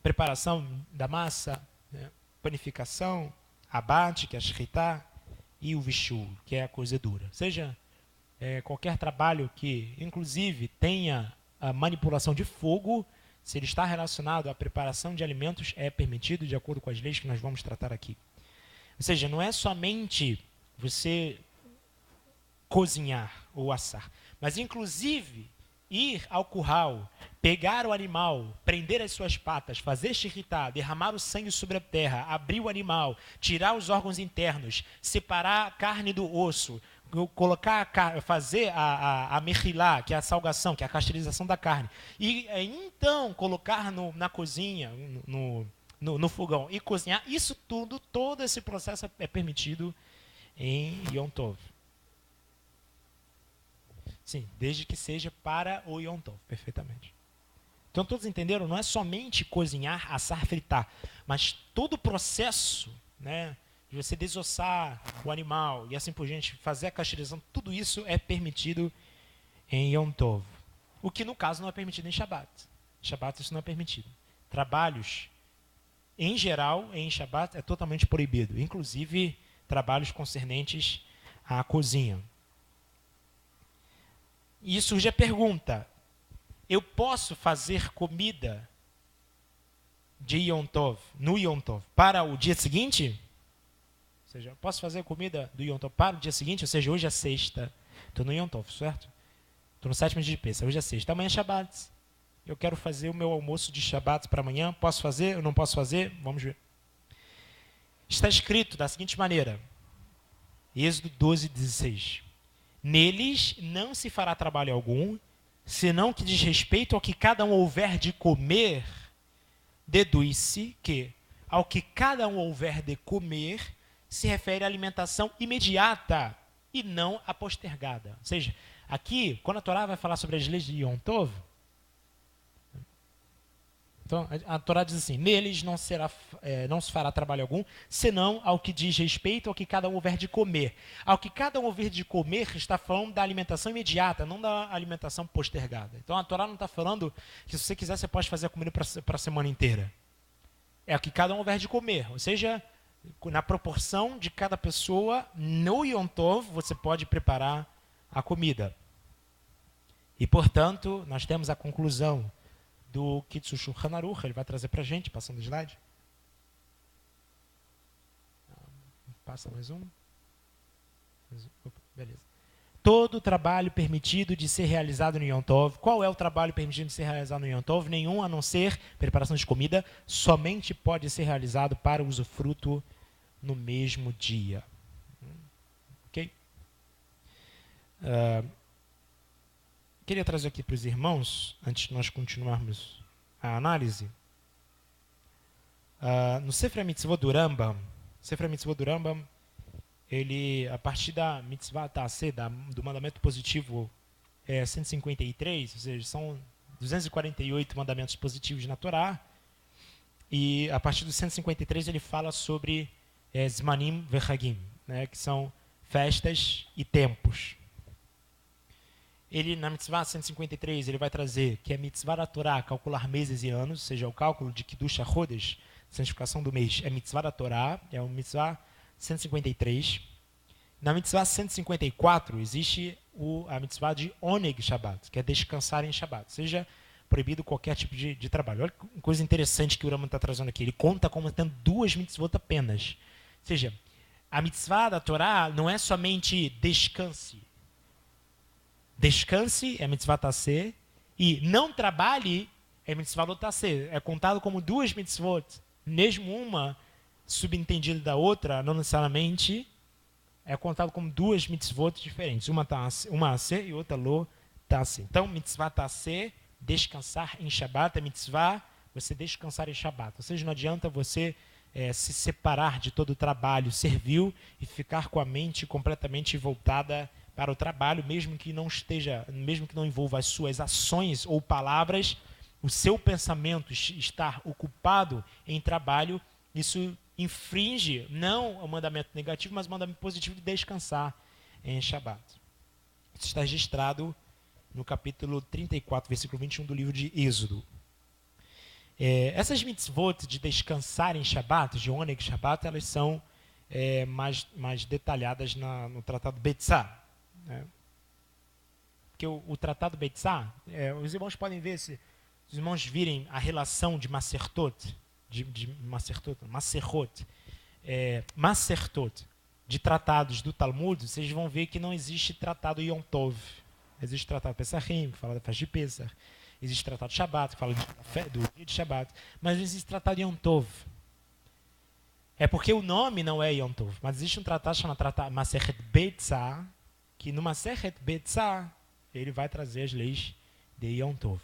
preparação da massa, né, panificação, abate, que é a shchita, e o vishul, que é a cozedura. Seja qualquer trabalho que, inclusive, tenha a manipulação de fogo, se ele está relacionado à preparação de alimentos, é permitido de acordo com as leis que nós vamos tratar aqui. Ou seja, não é somente você cozinhar ou assar, mas inclusive ir ao curral, pegar o animal, prender as suas patas, fazer shchita, derramar o sangue sobre a terra, abrir o animal, tirar os órgãos internos, separar a carne do osso, colocar fazer a mechilá, que é a salgação, que é a casteurização da carne, e então colocar na cozinha, no fogão e cozinhar, isso tudo, todo esse processo é permitido em Yom Tov. Sim, desde que seja para o Yom Tov, perfeitamente. Então todos entenderam? Não é somente cozinhar, assar, fritar, mas todo o processo, né, de você desossar o animal e assim por diante, fazer a casteurização, tudo isso é permitido em Yom Tov. O que no caso não é permitido em Shabat. Em Shabat isso não é permitido. Trabalhos, em geral, em Shabat é totalmente proibido, inclusive trabalhos concernentes à cozinha. E surge a pergunta: eu posso fazer comida de Yom Tov, no Yom Tov, para o dia seguinte? Ou seja, eu posso fazer comida do Yom Tov para o dia seguinte? Ou seja, hoje é sexta, estou no Yom Tov, certo? Estou no 7º dia de Pêssach, hoje é sexta, amanhã é Shabat. Eu quero fazer o meu almoço de Shabat para amanhã, posso fazer ou não posso fazer? Vamos ver. Está escrito da seguinte maneira, Êxodo 12:16. Neles não se fará trabalho algum, senão que diz respeito ao que cada um houver de comer. Deduz-se que ao que cada um houver de comer se refere à alimentação imediata e não à postergada. Ou seja, aqui, quando a Torá vai falar sobre as leis de Yom Tov, então a Torá diz assim: neles não se fará trabalho algum, senão ao que diz respeito ao que cada um houver de comer. Ao que cada um houver de comer está falando da alimentação imediata, não da alimentação postergada. Então a Torá não está falando que se você quiser você pode fazer a comida para a semana inteira. É o que cada um houver de comer, ou seja, na proporção de cada pessoa, no Yom Tov você pode preparar a comida. E portanto, nós temos a conclusão do Kitsu Shulchan Aruch, ele vai trazer para a gente, passando o slide. Passa mais um. Opa, beleza. Todo trabalho permitido de ser realizado no Yom Tov. Qual é o trabalho permitido de ser realizado no Yom Tov? Nenhum, a não ser preparação de comida, somente pode ser realizado para usufruto no mesmo dia. Ok? Queria trazer aqui para os irmãos, antes de nós continuarmos a análise, no Sefer Mitzvot do Rambam, ele, a partir da Mitzvah Ta'aseh, do mandamento positivo 153, ou seja, são 248 mandamentos positivos na Torá, e a partir do 153 ele fala sobre Zmanim Vechagim, né, que são festas e tempos. Ele, na Mitzvah 153, ele vai trazer que é Mitzvah da Torá, calcular meses e anos, ou seja, o cálculo de Kiddush HaChodesh, santificação do mês, é Mitzvah da Torá, é o Mitzvah 153. Na Mitzvah 154, existe a mitzvah de oneg Shabbat, que é descansar em Shabbat. Seja proibido qualquer tipo de trabalho. Olha que coisa interessante que o Rambam está trazendo aqui. Ele conta como tendo 2 mitzvot apenas. Ou seja, a mitzvah da Torá não é somente descanse. Descanse é mitzvah tassé, e não trabalhe é mitzvah lo tassé. É contado como 2 mitzvot, mesmo uma subentendida da outra, não necessariamente, é contado como 2 mitzvot diferentes. Uma tassé e outra lo tassé. Então, mitzvah tassé, descansar em Shabbat, é mitzvah você descansar em Shabbat. Ou seja, não adianta você se separar de todo o trabalho servil e ficar com a mente completamente voltada para o trabalho, mesmo que não envolva as suas ações ou palavras, o seu pensamento estar ocupado em trabalho, isso infringe não o mandamento negativo, mas o mandamento positivo de descansar em Shabbat. Isso está registrado no capítulo 34, versículo 21 do livro de Êxodo. Essas mitzvot de descansar em Shabbat, de oneg Shabbat, elas são mais detalhadas no Tratado Betzá. Né? Porque o Tratado Betzá, os irmãos podem ver, se os irmãos virem a relação de Masertot, Masertot, de tratados do Talmud, vocês vão ver que não existe tratado Yom Tov. Existe tratado Pesachim, que fala da festa de Pesach. Existe tratado Shabbat, que fala do dia de Shabbat. Mas não existe tratado Yom Tov. É porque o nome não é Yom Tov. Mas existe um tratado chamado Masechet Betzá, que no Masechet Betzá ele vai trazer as leis de Yom Tov.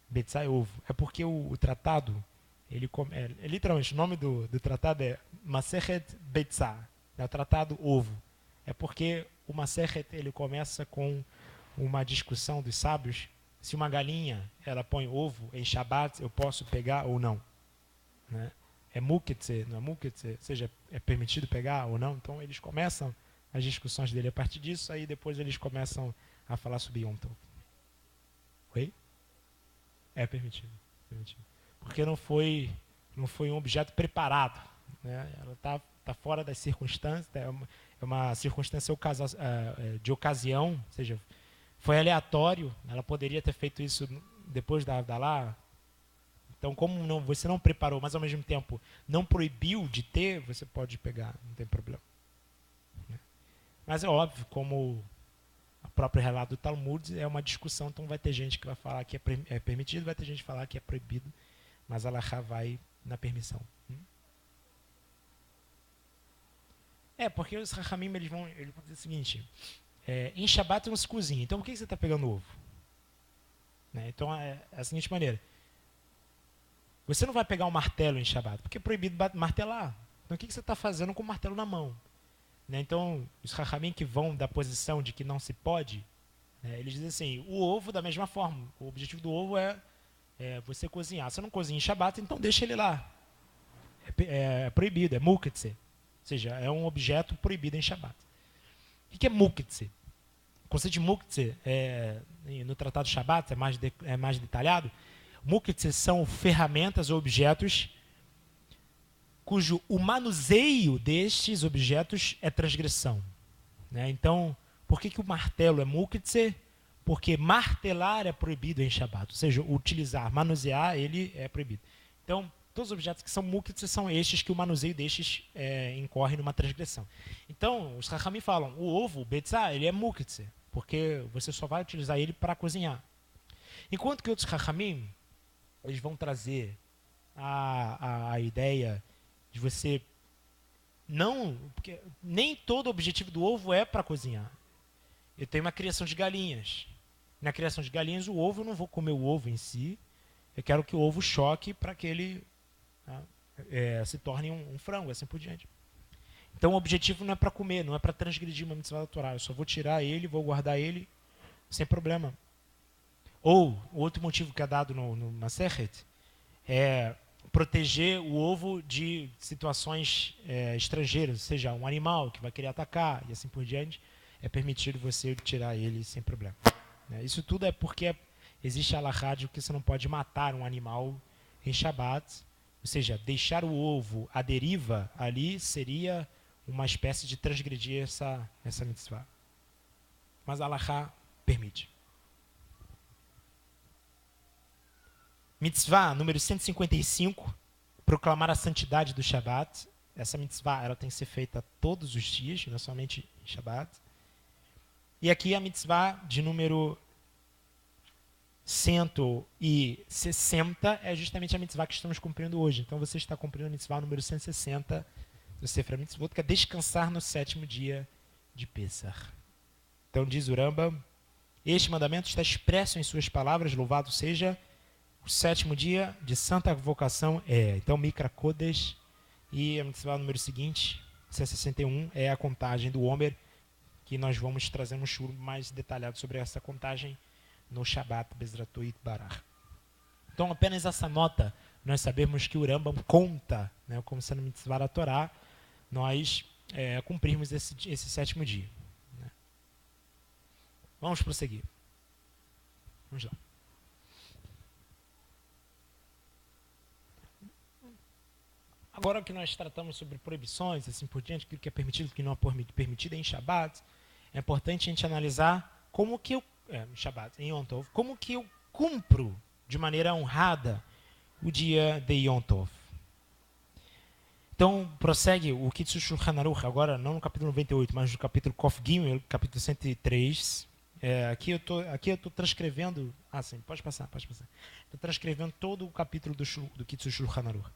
Betzá é ovo. É porque o tratado, literalmente, o nome do tratado é Masechet Betzá. É o tratado ovo. É porque o Masechet ele começa com uma discussão dos sábios se uma galinha ela põe ovo em Shabbat, eu posso pegar ou não. Né? É muketze, não é muketze? Ou seja, é permitido pegar ou não? Então eles começam as discussões dele a partir disso, aí depois eles começam a falar sobre Yom Tov. Oi? É permitido. Porque não foi um objeto preparado. Né? Ela está fora das circunstâncias, é uma circunstância de ocasião, ou seja, foi aleatório, ela poderia ter feito isso depois da Havdalah. Então, como você não preparou, mas ao mesmo tempo não proibiu de ter, você pode pegar, não tem problema. Mas é óbvio, como o próprio relato do Talmud, é uma discussão, então vai ter gente que vai falar que é permitido, vai ter gente que vai falar que é proibido, mas a Halachá vai na permissão. Porque os Rachamim eles vão dizer o seguinte: em Shabbat não se cozinha, então por que você está pegando ovo? Né? Então é a seguinte maneira: você não vai pegar um martelo em Shabbat, porque é proibido martelar. Então o que você está fazendo com o martelo na mão? Né? Então os Rachamim que vão da posição de que não se pode, né, eles dizem assim: o ovo da mesma forma, o objetivo do ovo é você cozinhar. Você não cozinha em Shabbat, então deixa ele lá. É proibido, é muketze. Ou seja, é um objeto proibido em Shabbat. O que é muketze? O conceito de muketze no Tratado Shabbat é mais detalhado. Muketze são ferramentas ou objetos cujo o manuseio destes objetos é transgressão. Né? Então, por que o martelo é muketze? Porque martelar é proibido em Shabbat. Ou seja, utilizar, manusear, ele é proibido. Então, todos os objetos que são muketze são estes que o manuseio destes incorre numa transgressão. Então, os Chachamim falam, o ovo, o betzá, ele é muketze, porque você só vai utilizar ele para cozinhar. Enquanto que outros Chachamim, eles vão trazer a ideia de você não... Porque nem todo o objetivo do ovo é para cozinhar. Eu tenho uma criação de galinhas. Na criação de galinhas, o ovo, eu não vou comer o ovo em si. Eu quero que o ovo choque para que ele se torne um frango, assim por diante. Então, o objetivo não é para comer, não é para transgredir uma mitzvah da Torá. Eu só vou tirar ele, vou guardar ele, sem problema. Ou, outro motivo que é dado no Masechet é proteger o ovo de situações estrangeiras, ou seja, um animal que vai querer atacar e assim por diante. É permitido você tirar ele sem problema. Isso tudo é porque existe a halachá de que você não pode matar um animal em Shabbat, ou seja, deixar o ovo à deriva ali seria uma espécie de transgredir essa mitzvah. mas a Halachá permite. Mitzvah número 155, proclamar a santidade do Shabat. Essa mitzvah ela tem que ser feita todos os dias, não somente em Shabat. E aqui a mitzvah de número 160 é justamente a mitzvah que estamos cumprindo hoje. Então você está cumprindo a mitzvah número 160 do Sefer Mitzvot, que é descansar no 7º dia de Pesach. Então diz o Rambam, este mandamento está expresso em suas palavras, louvado seja o 7º dia de santa vocação é. Então Mikra Kodesh, e a mitzvah número seguinte, 161, é a contagem do Omer, que nós vamos trazer um shur mais detalhado sobre essa contagem no Shabbat Bezrato Yitbarach. Então, apenas essa nota, nós sabemos que o Rambam conta, né, como sendo mitzvah da Torá, nós cumprirmos esse 7º dia. Né. Vamos prosseguir. Vamos lá. Agora que nós tratamos sobre proibições, assim por diante, aquilo que é permitido e o que não é permitido em Shabbat, é importante a gente analisar como que eu, Shabbat, em Yom Tov, como que eu cumpro de maneira honrada o dia de Yom Tov. Então, prossegue o Kitzur Shulchan Aruch, agora não no capítulo 98, mas no capítulo Kof Gimel, capítulo 103. Aqui eu estou transcrevendo... Ah, sim, pode passar. Estou transcrevendo todo o capítulo do Kitzur Shulchan Aruch.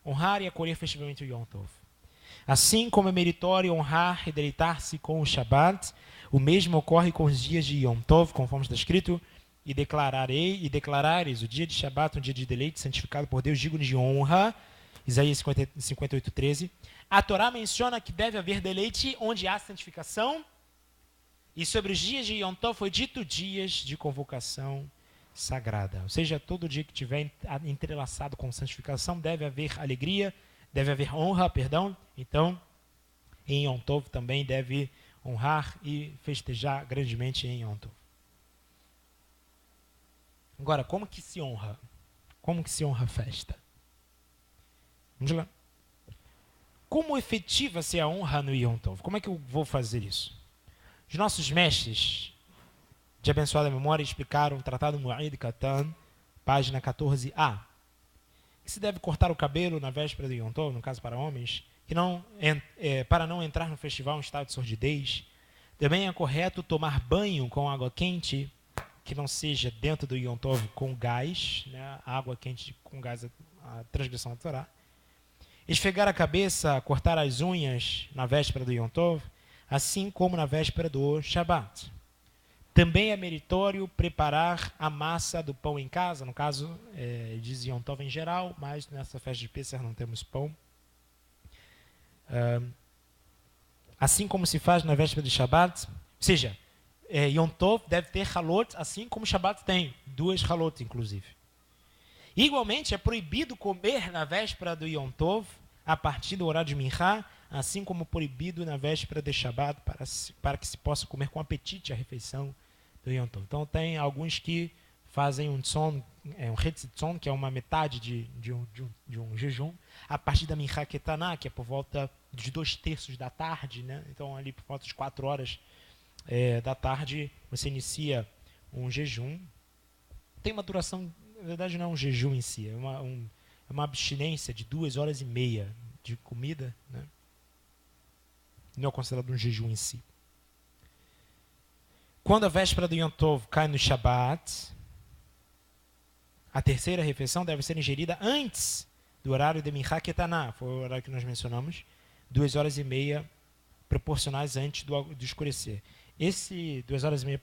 Honrar e acolher festivamente o Yom Tov. Assim como é meritório honrar e deleitar-se com o Shabbat, o mesmo ocorre com os dias de Yom Tov, conforme está escrito, e declarares o dia de Shabbat um dia de deleite, santificado por Deus, digno de honra, Isaías 58:13. A Torá menciona que deve haver deleite onde há santificação, e sobre os dias de Yom Tov foi dito dias de convocação sagrada. Ou seja, todo dia que tiver entrelaçado com santificação deve haver alegria, deve haver honra, perdão. Então, em Yom Tov também deve honrar e festejar grandemente em Yom Tov. Agora, como que se honra? Como que se honra a festa? Vamos lá. Como efetiva-se a honra no Yom Tov? Como é que eu vou fazer isso? Os nossos mestres de abençoada memória explicaram o Tratado Mu'id Katan, página 14a, que se deve cortar o cabelo na véspera do Yom Tov, no caso para homens, que para não entrar no festival em estado de sordidez. Também é correto tomar banho com água quente, que não seja dentro do Yom Tov com gás, né? Água quente com gás, a transgressão da Torá. Esfregar a cabeça, cortar as unhas na véspera do Yom Tov, assim como na véspera do Shabat. Também é meritório preparar a massa do pão em casa, no caso, diz Yom Tov em geral, mas nessa festa de Pesach não temos pão. Assim como se faz na véspera de Shabat, ou seja, Yom Tov deve ter halot, assim como Shabat tem, 2 halot inclusive. Igualmente, é proibido comer na véspera do Yom Tov, a partir do horário de Minchá, assim como proibido na véspera de Shabat, para que se possa comer com apetite a refeição do Yom Tov. Então, tem alguns que fazem um tzon, um retzitzon, que é uma metade de um jejum, a partir da Minchá Ketaná, que é por volta de 2/3 da tarde, né? Então, ali por volta de 4 horas da tarde, você inicia um jejum. Tem uma duração, na verdade não é um jejum em si, é uma abstinência de 2h30 de comida, né? Não é considerado um jejum em si. Quando a véspera do Yom Tov cai no Shabat, a terceira refeição deve ser ingerida antes do horário de Minchá Ketaná, foi o horário que nós mencionamos, 2h30 proporcionais antes do escurecer. Esse 2h30,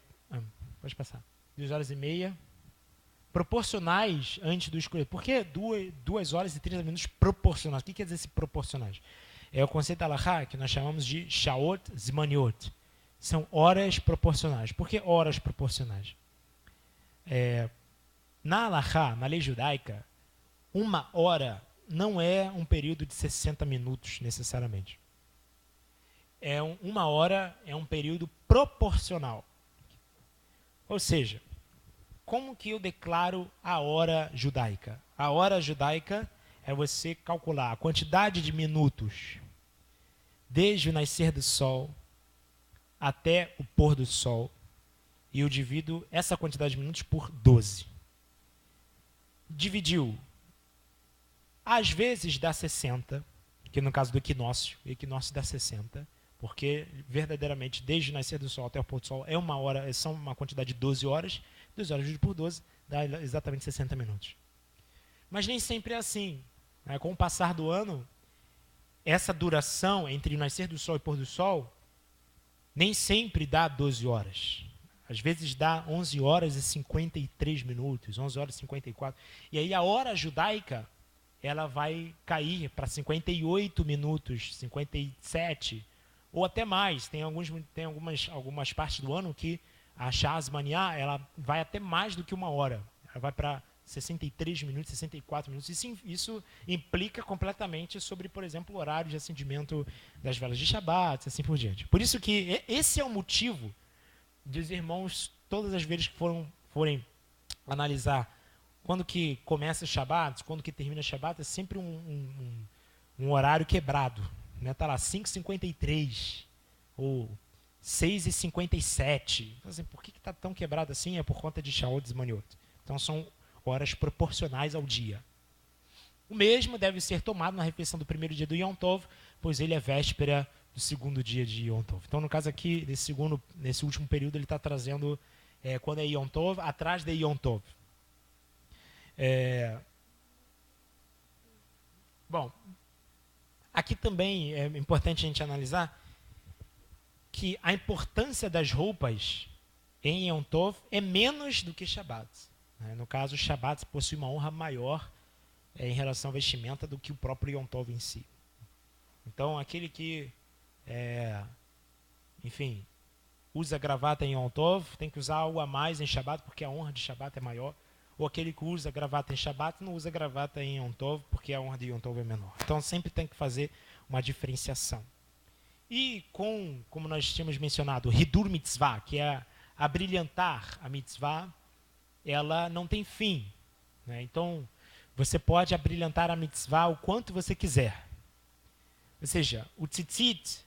pode passar, 2h30 proporcionais antes do escurecer. Por que 2h30 proporcionais? O que quer dizer esse proporcionais? É o conceito da Halachá que nós chamamos de Shaot Zmaniot. São horas proporcionais. Por que horas proporcionais? Na Halachá, na lei judaica, 1 hora não é um período de 60 minutos necessariamente. 1 hora é um período proporcional. Ou seja, como que eu declaro a hora judaica? A hora judaica é você calcular a quantidade de minutos desde o nascer do sol até o pôr do sol, e eu divido essa quantidade de minutos por 12. Dividiu. Às vezes dá 60, que no caso do equinócio, o equinócio dá 60, porque verdadeiramente desde o nascer do sol até o pôr do sol é uma hora, são uma quantidade de 12 horas, 12 horas dividido por 12 dá exatamente 60 minutos. Mas nem sempre é assim. Com o passar do ano, essa duração entre o nascer do sol e o pôr do sol nem sempre dá 12 horas. Às vezes dá 11 horas e 53 minutos, 11 horas e 54. E aí a hora judaica, ela vai cair para 58 minutos, 57, ou até mais. Tem algumas partes do ano que a Shas Maniá, ela vai até mais do que uma hora. Ela vai para 63 minutos, 64 minutos. Isso implica completamente sobre, por exemplo, o horário de acendimento das velas de Shabat, assim por diante. Por isso que esse é o motivo dos irmãos, todas as vezes que forem analisar quando que começa o Shabat, quando que termina o Shabat, é sempre um horário quebrado. Né? Tá lá 5h53 ou 6h57. Assim, por que está tão quebrado assim? É por conta de Shaot e Zmaniot. Então são horas proporcionais ao dia. O mesmo deve ser tomado na refeição do primeiro dia do Yom Tov, pois ele é véspera do segundo dia de Yom Tov. Então, no caso aqui, nesse último período, ele está trazendo quando é Yom Tov, atrás de Yom Tov. Bom, aqui também é importante a gente analisar que a importância das roupas em Yom Tov é menos do que Shabbat. No caso, o Shabbat possui uma honra maior em relação à vestimenta do que o próprio Yom Tov em si. Então, aquele que, enfim, usa gravata em Yom Tov tem que usar algo a mais em Shabbat porque a honra de Shabbat é maior. Ou aquele que usa gravata em Shabbat não usa gravata em Yom Tov porque a honra de Yom Tov é menor. Então, sempre tem que fazer uma diferenciação. E como nós tínhamos mencionado, Hidur Mitzvah, que é abrilhantar a Mitzvah, ela não tem fim. Né? Então, você pode abrilhantar a Mitzvah o quanto você quiser. Ou seja, o tzitzit,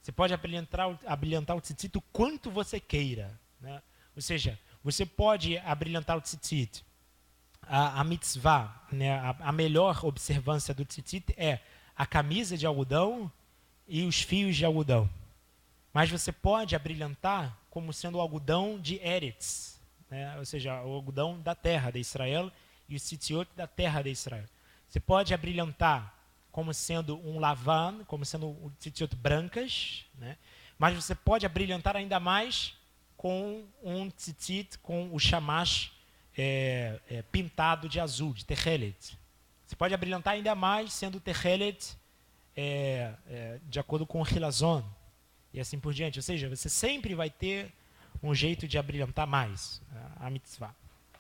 você pode abrilhantar o tzitzit o quanto você queira. Né? Ou seja, você pode abrilhantar o tzitzit. A Mitzvah, né? A melhor observância do tzitzit é a camisa de algodão e os fios de algodão. Mas você pode abrilhantar como sendo o algodão de Eretz, né? Ou seja, o algodão da terra de Israel e o tzitziot da terra de Israel. Você pode abrilhantar como sendo um lavan, como sendo o tzitziot brancas, né? Mas você pode abrilhantar ainda mais com um tzitzit, com o shamash pintado de azul, de techelet. Você pode abrilhantar ainda mais sendo techelet de acordo com o hilazon e assim por diante. Ou seja, você sempre vai ter um jeito de abrilhantar mais a mitzvah.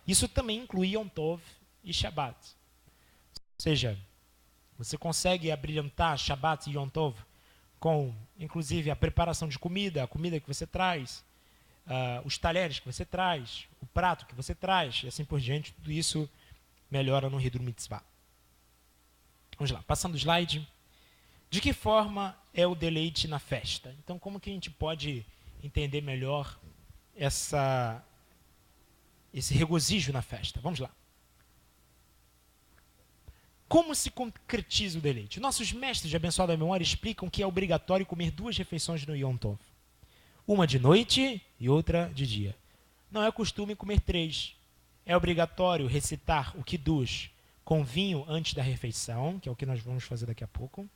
Isso também inclui Yom Tov e Shabbat. Ou seja, você consegue abrilhantar Shabbat e Yom Tov com, inclusive, a preparação de comida, a comida que você traz, os talheres que você traz, o prato que você traz, e assim por diante. Tudo isso melhora no Hidur Mitzvah. Vamos lá, passando o slide. De que forma é o deleite na festa? Então, como que a gente pode entender melhor esse regozijo na festa? Vamos lá. Como se concretiza o deleite? Nossos mestres de abençoada memória explicam que é obrigatório comer 2 refeições no Yom Tov. Uma de noite e outra de dia. Não é costume comer 3. É obrigatório recitar o Kiddush com vinho antes da refeição, que é o que nós vamos fazer daqui a pouco.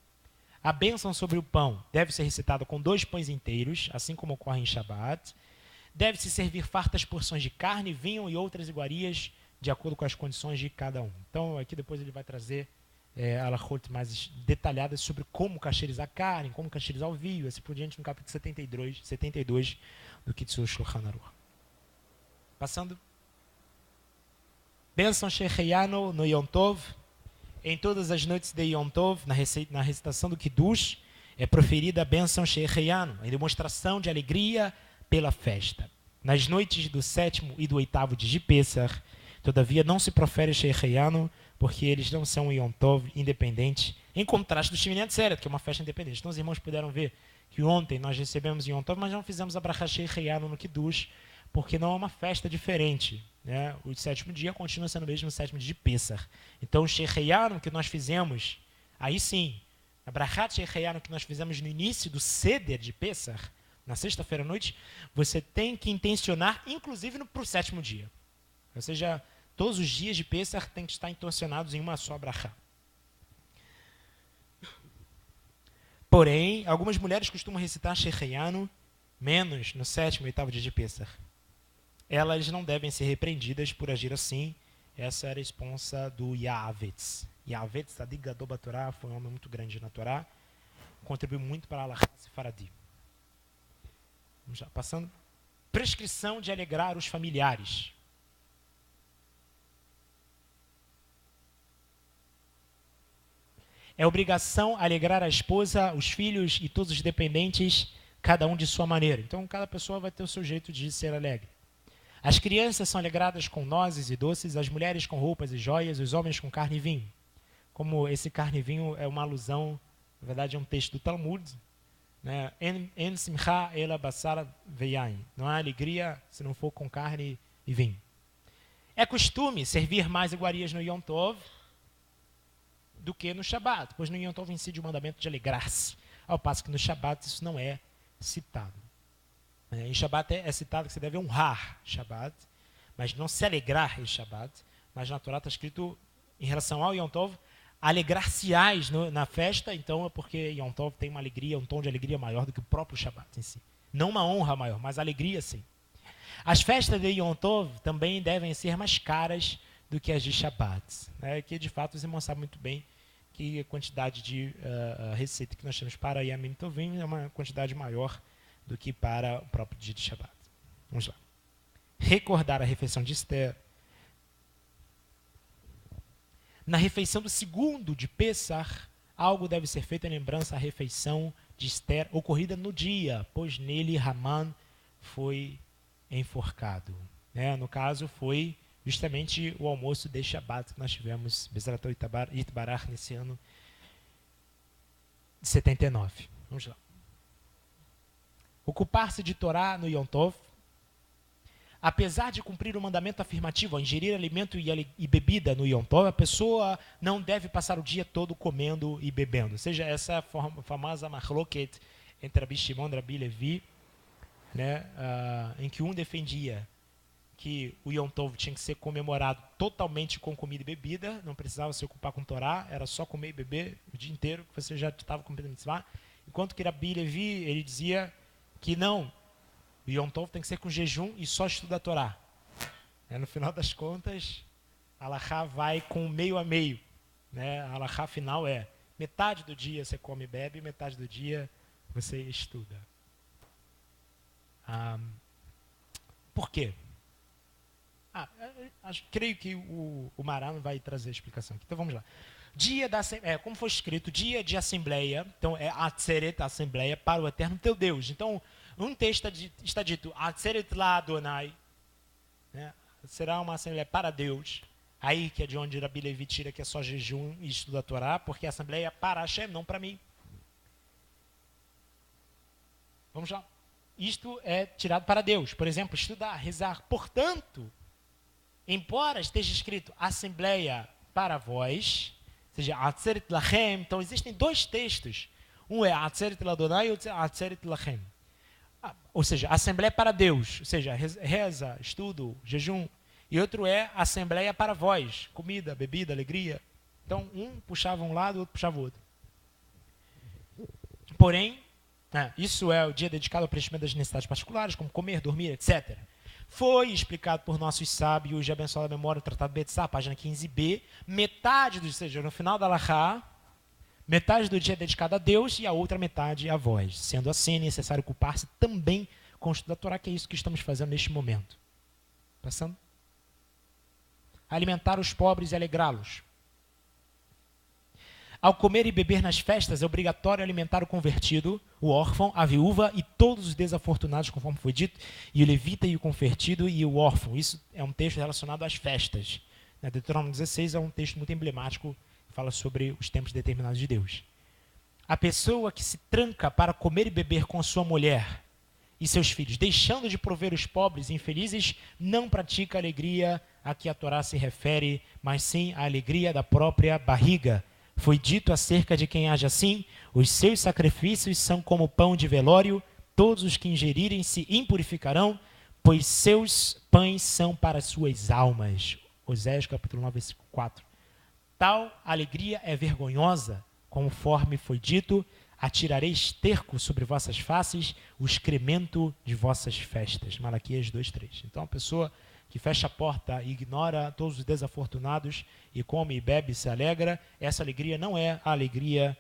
A bênção sobre o pão deve ser recitada com 2 pães inteiros, assim como ocorre em Shabbat. Deve-se servir fartas porções de carne, vinho e outras iguarias, de acordo com as condições de cada um. Então, aqui depois ele vai trazer alahot mais detalhadas sobre como cacherizar a carne, como cacherizar o vinho, assim por diante, no capítulo 72 do Kitzur Shulchan Aruch. Passando. Bênção Shecheyanu no Yom Tov. Em todas as noites de Yom Tov, na recitação do Kiddush, é proferida a bênção Shecheyanu, em demonstração de alegria pela festa. Nas noites do 7º e do 8º dia de Pesach, todavia não se profere Shecheyanu, porque eles não são Yom Tov independente, em contraste do Shmini Atzeret, que é uma festa independente. Então os irmãos puderam ver que ontem nós recebemos em Yom Tov, mas não fizemos a Brachá Shechianu no Kiddush, porque não é uma festa diferente. Né? O sétimo dia continua sendo mesmo o sétimo dia de Pessah. Então o Shechianu que nós fizemos, aí sim, a Brachá Shechianu que nós fizemos no início do Seder de Pessah, na sexta-feira à noite, você tem que intencionar, inclusive para o sétimo dia. Ou seja, todos os dias de Pessah têm que estar intencionados em uma só Brachá. Porém, algumas mulheres costumam recitar Shechianu menos no sétimo e oitavo dia de Pessah. Elas não devem ser repreendidas por agir assim. Essa era a responsa do Yaavetz. Yaavetz, Tzadik Gadol Batorá, foi um homem muito grande na Torá, contribuiu muito para a Alahá Sefaradi. Vamos lá, passando. Prescrição de alegrar os familiares. É obrigação alegrar a esposa, os filhos e todos os dependentes, cada um de sua maneira. Então, cada pessoa vai ter o seu jeito de ser alegre. As crianças são alegradas com nozes e doces, as mulheres com roupas e joias, os homens com carne e vinho. Como esse carne e vinho é uma alusão, na verdade é um texto do Talmud, né? En simcha ela basar veyain. Não há alegria se não for com carne e vinho. É costume servir mais iguarias no Yom Tov do que no Shabat, pois no Yom Tov incide o mandamento de alegrar-se, ao passo que no Shabat isso não é citado. Em Shabat é citado que você deve honrar Shabat, mas não se alegrar em Shabat, mas na Torá está escrito em relação ao Yom Tov, alegrar-se-ás na festa, então é porque Yom Tov tem uma alegria, um tom de alegria maior do que o próprio Shabat em si. Não uma honra maior, mas alegria sim. As festas de Yom Tov também devem ser mais caras do que as de Shabat, né? Que de fato os irmãos sabem muito bem que a quantidade de receita que nós temos para Yamim Tovim é uma quantidade maior do que para o próprio dia de Shabat. Vamos lá. Recordar a refeição de Esther. Na refeição do segundo de Pessah, algo deve ser feito em lembrança à refeição de Esther ocorrida no dia, pois nele Haman foi enforcado. Né? No caso, foi justamente o almoço de Shabat que nós tivemos, Bezrat Yitbarach, nesse ano de 79. Vamos lá. Ocupar-se de Torá no Yom Tov. Apesar de cumprir o mandamento afirmativo, a ingerir alimento e bebida no Yom Tov, a pessoa não deve passar o dia todo comendo e bebendo. Ou seja, essa famosa machloket entre Rabi Shimon e Rabi Levi, né, em que um defendia que o Yom Tov tinha que ser comemorado totalmente com comida e bebida, não precisava se ocupar com Torá, era só comer e beber o dia inteiro, que você já estava cumprindo a mitzvah. Enquanto que Rabi Levi, ele dizia que não, o Yom Tov tem que ser com jejum e só estudo a Torá. No final das contas, a Alahá vai com meio a meio. Né? A Alahá final é metade do dia você come e bebe, metade do dia você estuda. Por quê? Creio que o Maran vai trazer a explicação aqui. Então vamos lá. Dia da como foi escrito, dia de assembleia, então é Atzeret, a assembleia, para o eterno teu Deus. Então, um texto está dito, Atzeret la Adonai, né? Será uma assembleia para Deus. Aí que é de onde Rabi Levi tira que é só jejum e estudo da Torá, porque a assembleia é para Hashem, não para mim. Vamos lá. Isto é tirado para Deus. Por exemplo, estudar, rezar. Portanto, embora esteja escrito assembleia para vós, ou seja, Atzeret Lachem, então existem dois textos. Um é Atzeret Ladonai e outro é Atzeret Lachem. Ou seja, assembleia para Deus, ou seja, reza, estudo, jejum. E outro é assembleia para vós, comida, bebida, alegria. Então, um puxava um lado, o outro puxava o outro. Porém, isso é o dia dedicado ao preenchimento das necessidades particulares, como comer, dormir, etc. Foi explicado por nossos sábios de abençoada memória, o Tratado Betzá, página 15b, metade do, ou seja, no final da Alahá, metade do dia é dedicado a Deus e a outra metade a vós. Sendo assim, é necessário ocupar-se também com o estudo da Torá, que é isso que estamos fazendo neste momento. Passando? Alimentar os pobres e alegrá-los. Ao comer e beber nas festas, é obrigatório alimentar o convertido, o órfão, a viúva e todos os desafortunados, conforme foi dito, e o levita e o convertido e o órfão. Isso é um texto relacionado às festas. Deuteronômio 16 é um texto muito emblemático que fala sobre os tempos determinados de Deus. A pessoa que se tranca para comer e beber com sua mulher e seus filhos, deixando de prover os pobres e infelizes, não pratica a alegria a que a Torá se refere, mas sim a alegria da própria barriga. Foi dito acerca de quem age assim: os seus sacrifícios são como pão de velório, todos os que ingerirem se impurificarão, pois seus pães são para as suas almas. Oséias capítulo 9, versículo 4. Tal alegria é vergonhosa, conforme foi dito: atirarei esterco sobre vossas faces, o excremento de vossas festas. Malaquias 2:3. Então, a pessoa que fecha a porta e ignora todos os desafortunados e come e bebe e se alegra, essa alegria não é a alegria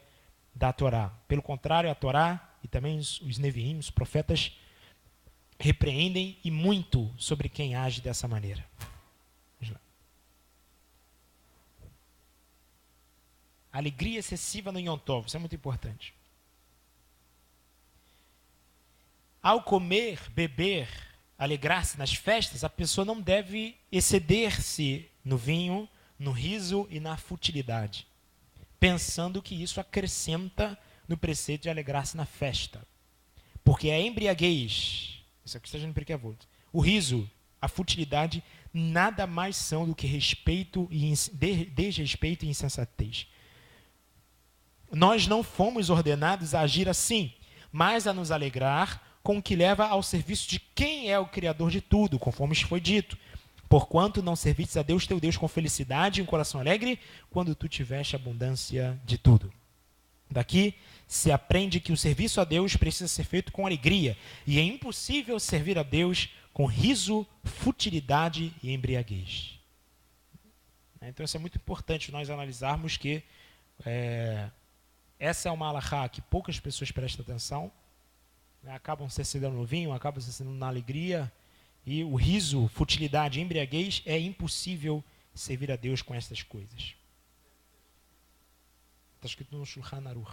da Torá. Pelo contrário, a Torá e também os Neviim, os profetas, repreendem e muito sobre quem age dessa maneira. Vamos lá. Alegria excessiva no Yom Tov, isso é muito importante. Ao comer, beber, alegrar-se nas festas, a pessoa não deve exceder-se no vinho, no riso e na futilidade, pensando que isso acrescenta no preceito de alegrar-se na festa. Porque a embriaguez, isso aqui está no Pirkei Avot, o riso, a futilidade, nada mais são do que desrespeito e insensatez. Nós não fomos ordenados a agir assim, mas a nos alegrar com o que leva ao serviço de quem é o Criador de tudo, conforme foi dito. Porquanto não servistes a Deus teu Deus com felicidade e um coração alegre, quando tu tiveste abundância de tudo. Daqui se aprende que o serviço a Deus precisa ser feito com alegria, e é impossível servir a Deus com riso, futilidade e embriaguez. Então isso é muito importante nós analisarmos que essa é uma alahá que poucas pessoas prestam atenção, acabam se excedendo no vinho, acabam se excedendo na alegria, e o riso, futilidade e embriaguez é impossível servir a Deus com essas coisas. Está escrito no Shulchan Aruch.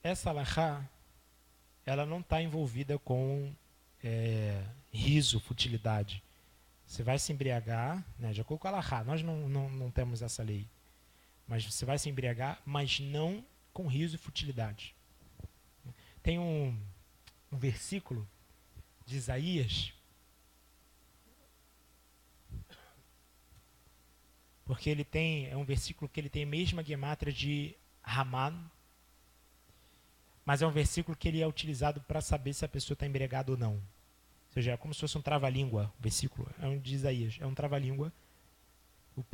Essa alahá, ela não está envolvida com riso, futilidade. Você vai se embriagar, né, de acordo com a alahá, nós não temos essa lei, mas você vai se embriagar, mas não com riso e futilidade. Tem um versículo de Isaías, porque é um versículo que ele tem a mesma gemátria de Haman, mas é um versículo que ele é utilizado para saber se a pessoa está embriagada ou não. Ou seja, é como se fosse um trava-língua, o versículo, é um de Isaías, é um trava-língua.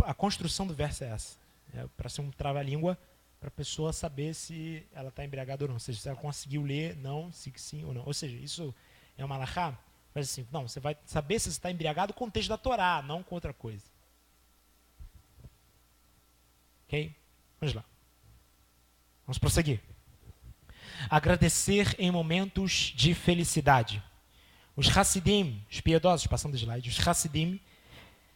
A construção do verso é essa, para ser um trava-língua, para a pessoa saber se ela está embriagada ou não. Ou seja, se ela conseguiu ler, não, se sim ou não. Ou seja, isso é uma alahá, mas assim, não, você vai saber se você está embriagado com o texto da Torá, não com outra coisa. Ok? Vamos lá. Vamos prosseguir. Agradecer em momentos de felicidade. Os Hassidim, os piedosos, passando o slide, os Hassidim,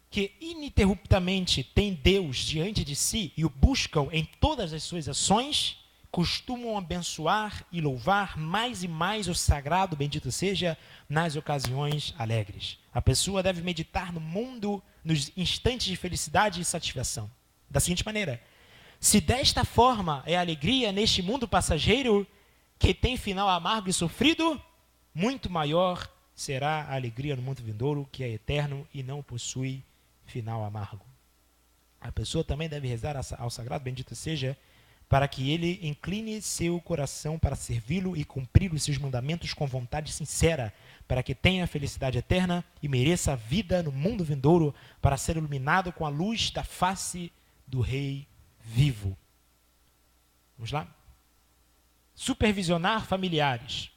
que ininterruptamente têm Deus diante de si e o buscam em todas as suas ações, costumam abençoar e louvar mais e mais o sagrado, bendito seja, nas ocasiões alegres. A pessoa deve meditar no mundo nos instantes de felicidade e satisfação. Da seguinte maneira: se desta forma é a alegria neste mundo passageiro, que tem final amargo e sofrido, muito maior será a alegria no mundo vindouro, que é eterno e não possui final amargo. A pessoa também deve rezar ao sagrado, bendito seja, para que ele incline seu coração para servi-lo e cumprir os seus mandamentos com vontade sincera, para que tenha a felicidade eterna e mereça a vida no mundo vindouro, para ser iluminado com a luz da face do Rei vivo. Vamos lá? Supervisionar familiares.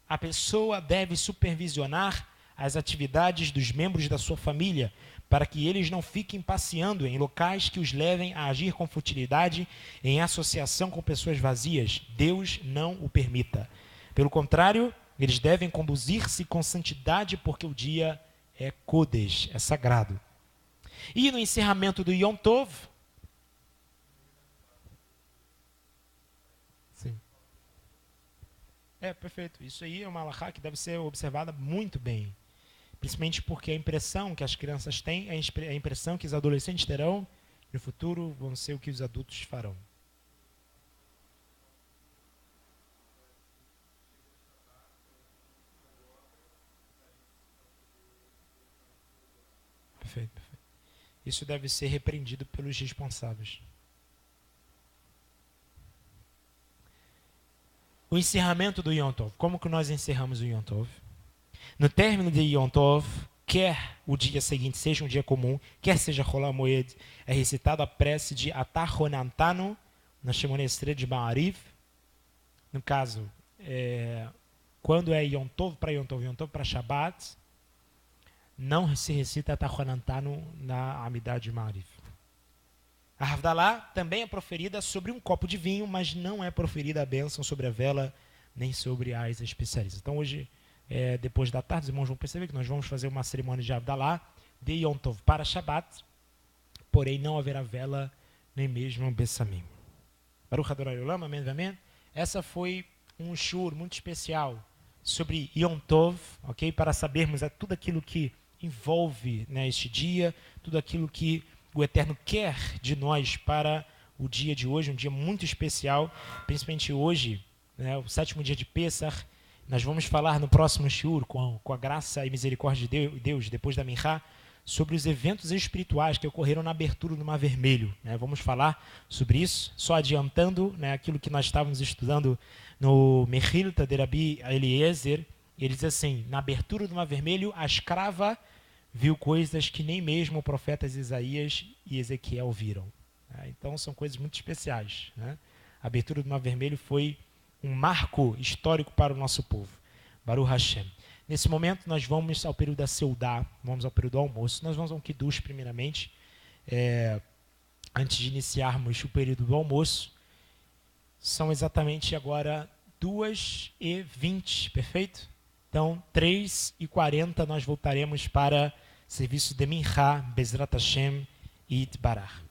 A pessoa deve supervisionar as atividades dos membros da sua família, para que eles não fiquem passeando em locais que os levem a agir com futilidade em associação com pessoas vazias. Deus não o permita. Pelo contrário, eles devem conduzir-se com santidade, porque o dia é Kodesh, é sagrado. E no encerramento do Yom Tov, Perfeito. Isso aí é uma halakha que deve ser observada muito bem. Principalmente porque a impressão que as crianças têm, a impressão que os adolescentes terão, no futuro vão ser o que os adultos farão. Perfeito, perfeito. Isso deve ser repreendido pelos responsáveis. O encerramento do Yom Tov. Como que nós encerramos o Yom Tov? No término de Yom Tov, quer o dia seguinte seja um dia comum, quer seja Chol HaMoed, é recitado a prece de Atah Honantanu, na Shemona Esrei de Ma'ariv. No caso, quando é Yom Tov para Yom Tov, Yom Tov para Shabbat, não se recita Atah Honantanu na Amidah de Ma'ariv. A Havdalah também é proferida sobre um copo de vinho, mas não é proferida a bênção sobre a vela, nem sobre as especiarias. Então hoje, depois da tarde, os irmãos vão perceber que nós vamos fazer uma cerimônia de Havdalah de Yom Tov para Shabbat, porém não haverá vela, nem mesmo Bessamim. Baruch Adonai Olam, amém, amém. Essa foi um shur muito especial sobre Yom Tov, ok? Para sabermos tudo aquilo que envolve, né, este dia, tudo aquilo que o Eterno quer de nós para o dia de hoje, um dia muito especial, principalmente hoje, né, o 7º dia de Pesach. Nós vamos falar no próximo shiur, com a graça e misericórdia de Deus, depois da Minchá, sobre os eventos espirituais que ocorreram na abertura do Mar Vermelho. Né? Vamos falar sobre isso, só adiantando, né, aquilo que nós estávamos estudando no Mechilta de Rabi Eliezer. Ele diz assim: na abertura do Mar Vermelho, a escrava viu coisas que nem mesmo o profetas Isaías e Ezequiel viram. Então são coisas muito especiais. Né? A abertura do Mar Vermelho foi um marco histórico para o nosso povo. Baruch Hashem. Nesse momento nós vamos ao período da Seudá, vamos ao período do almoço. Nós vamos ao Kiddush primeiramente, antes de iniciarmos o período do almoço. São exatamente agora 2h20, perfeito? Então, 3h40 nós voltaremos para serviço de Minchá, Bezrat Hashem e Itbarach.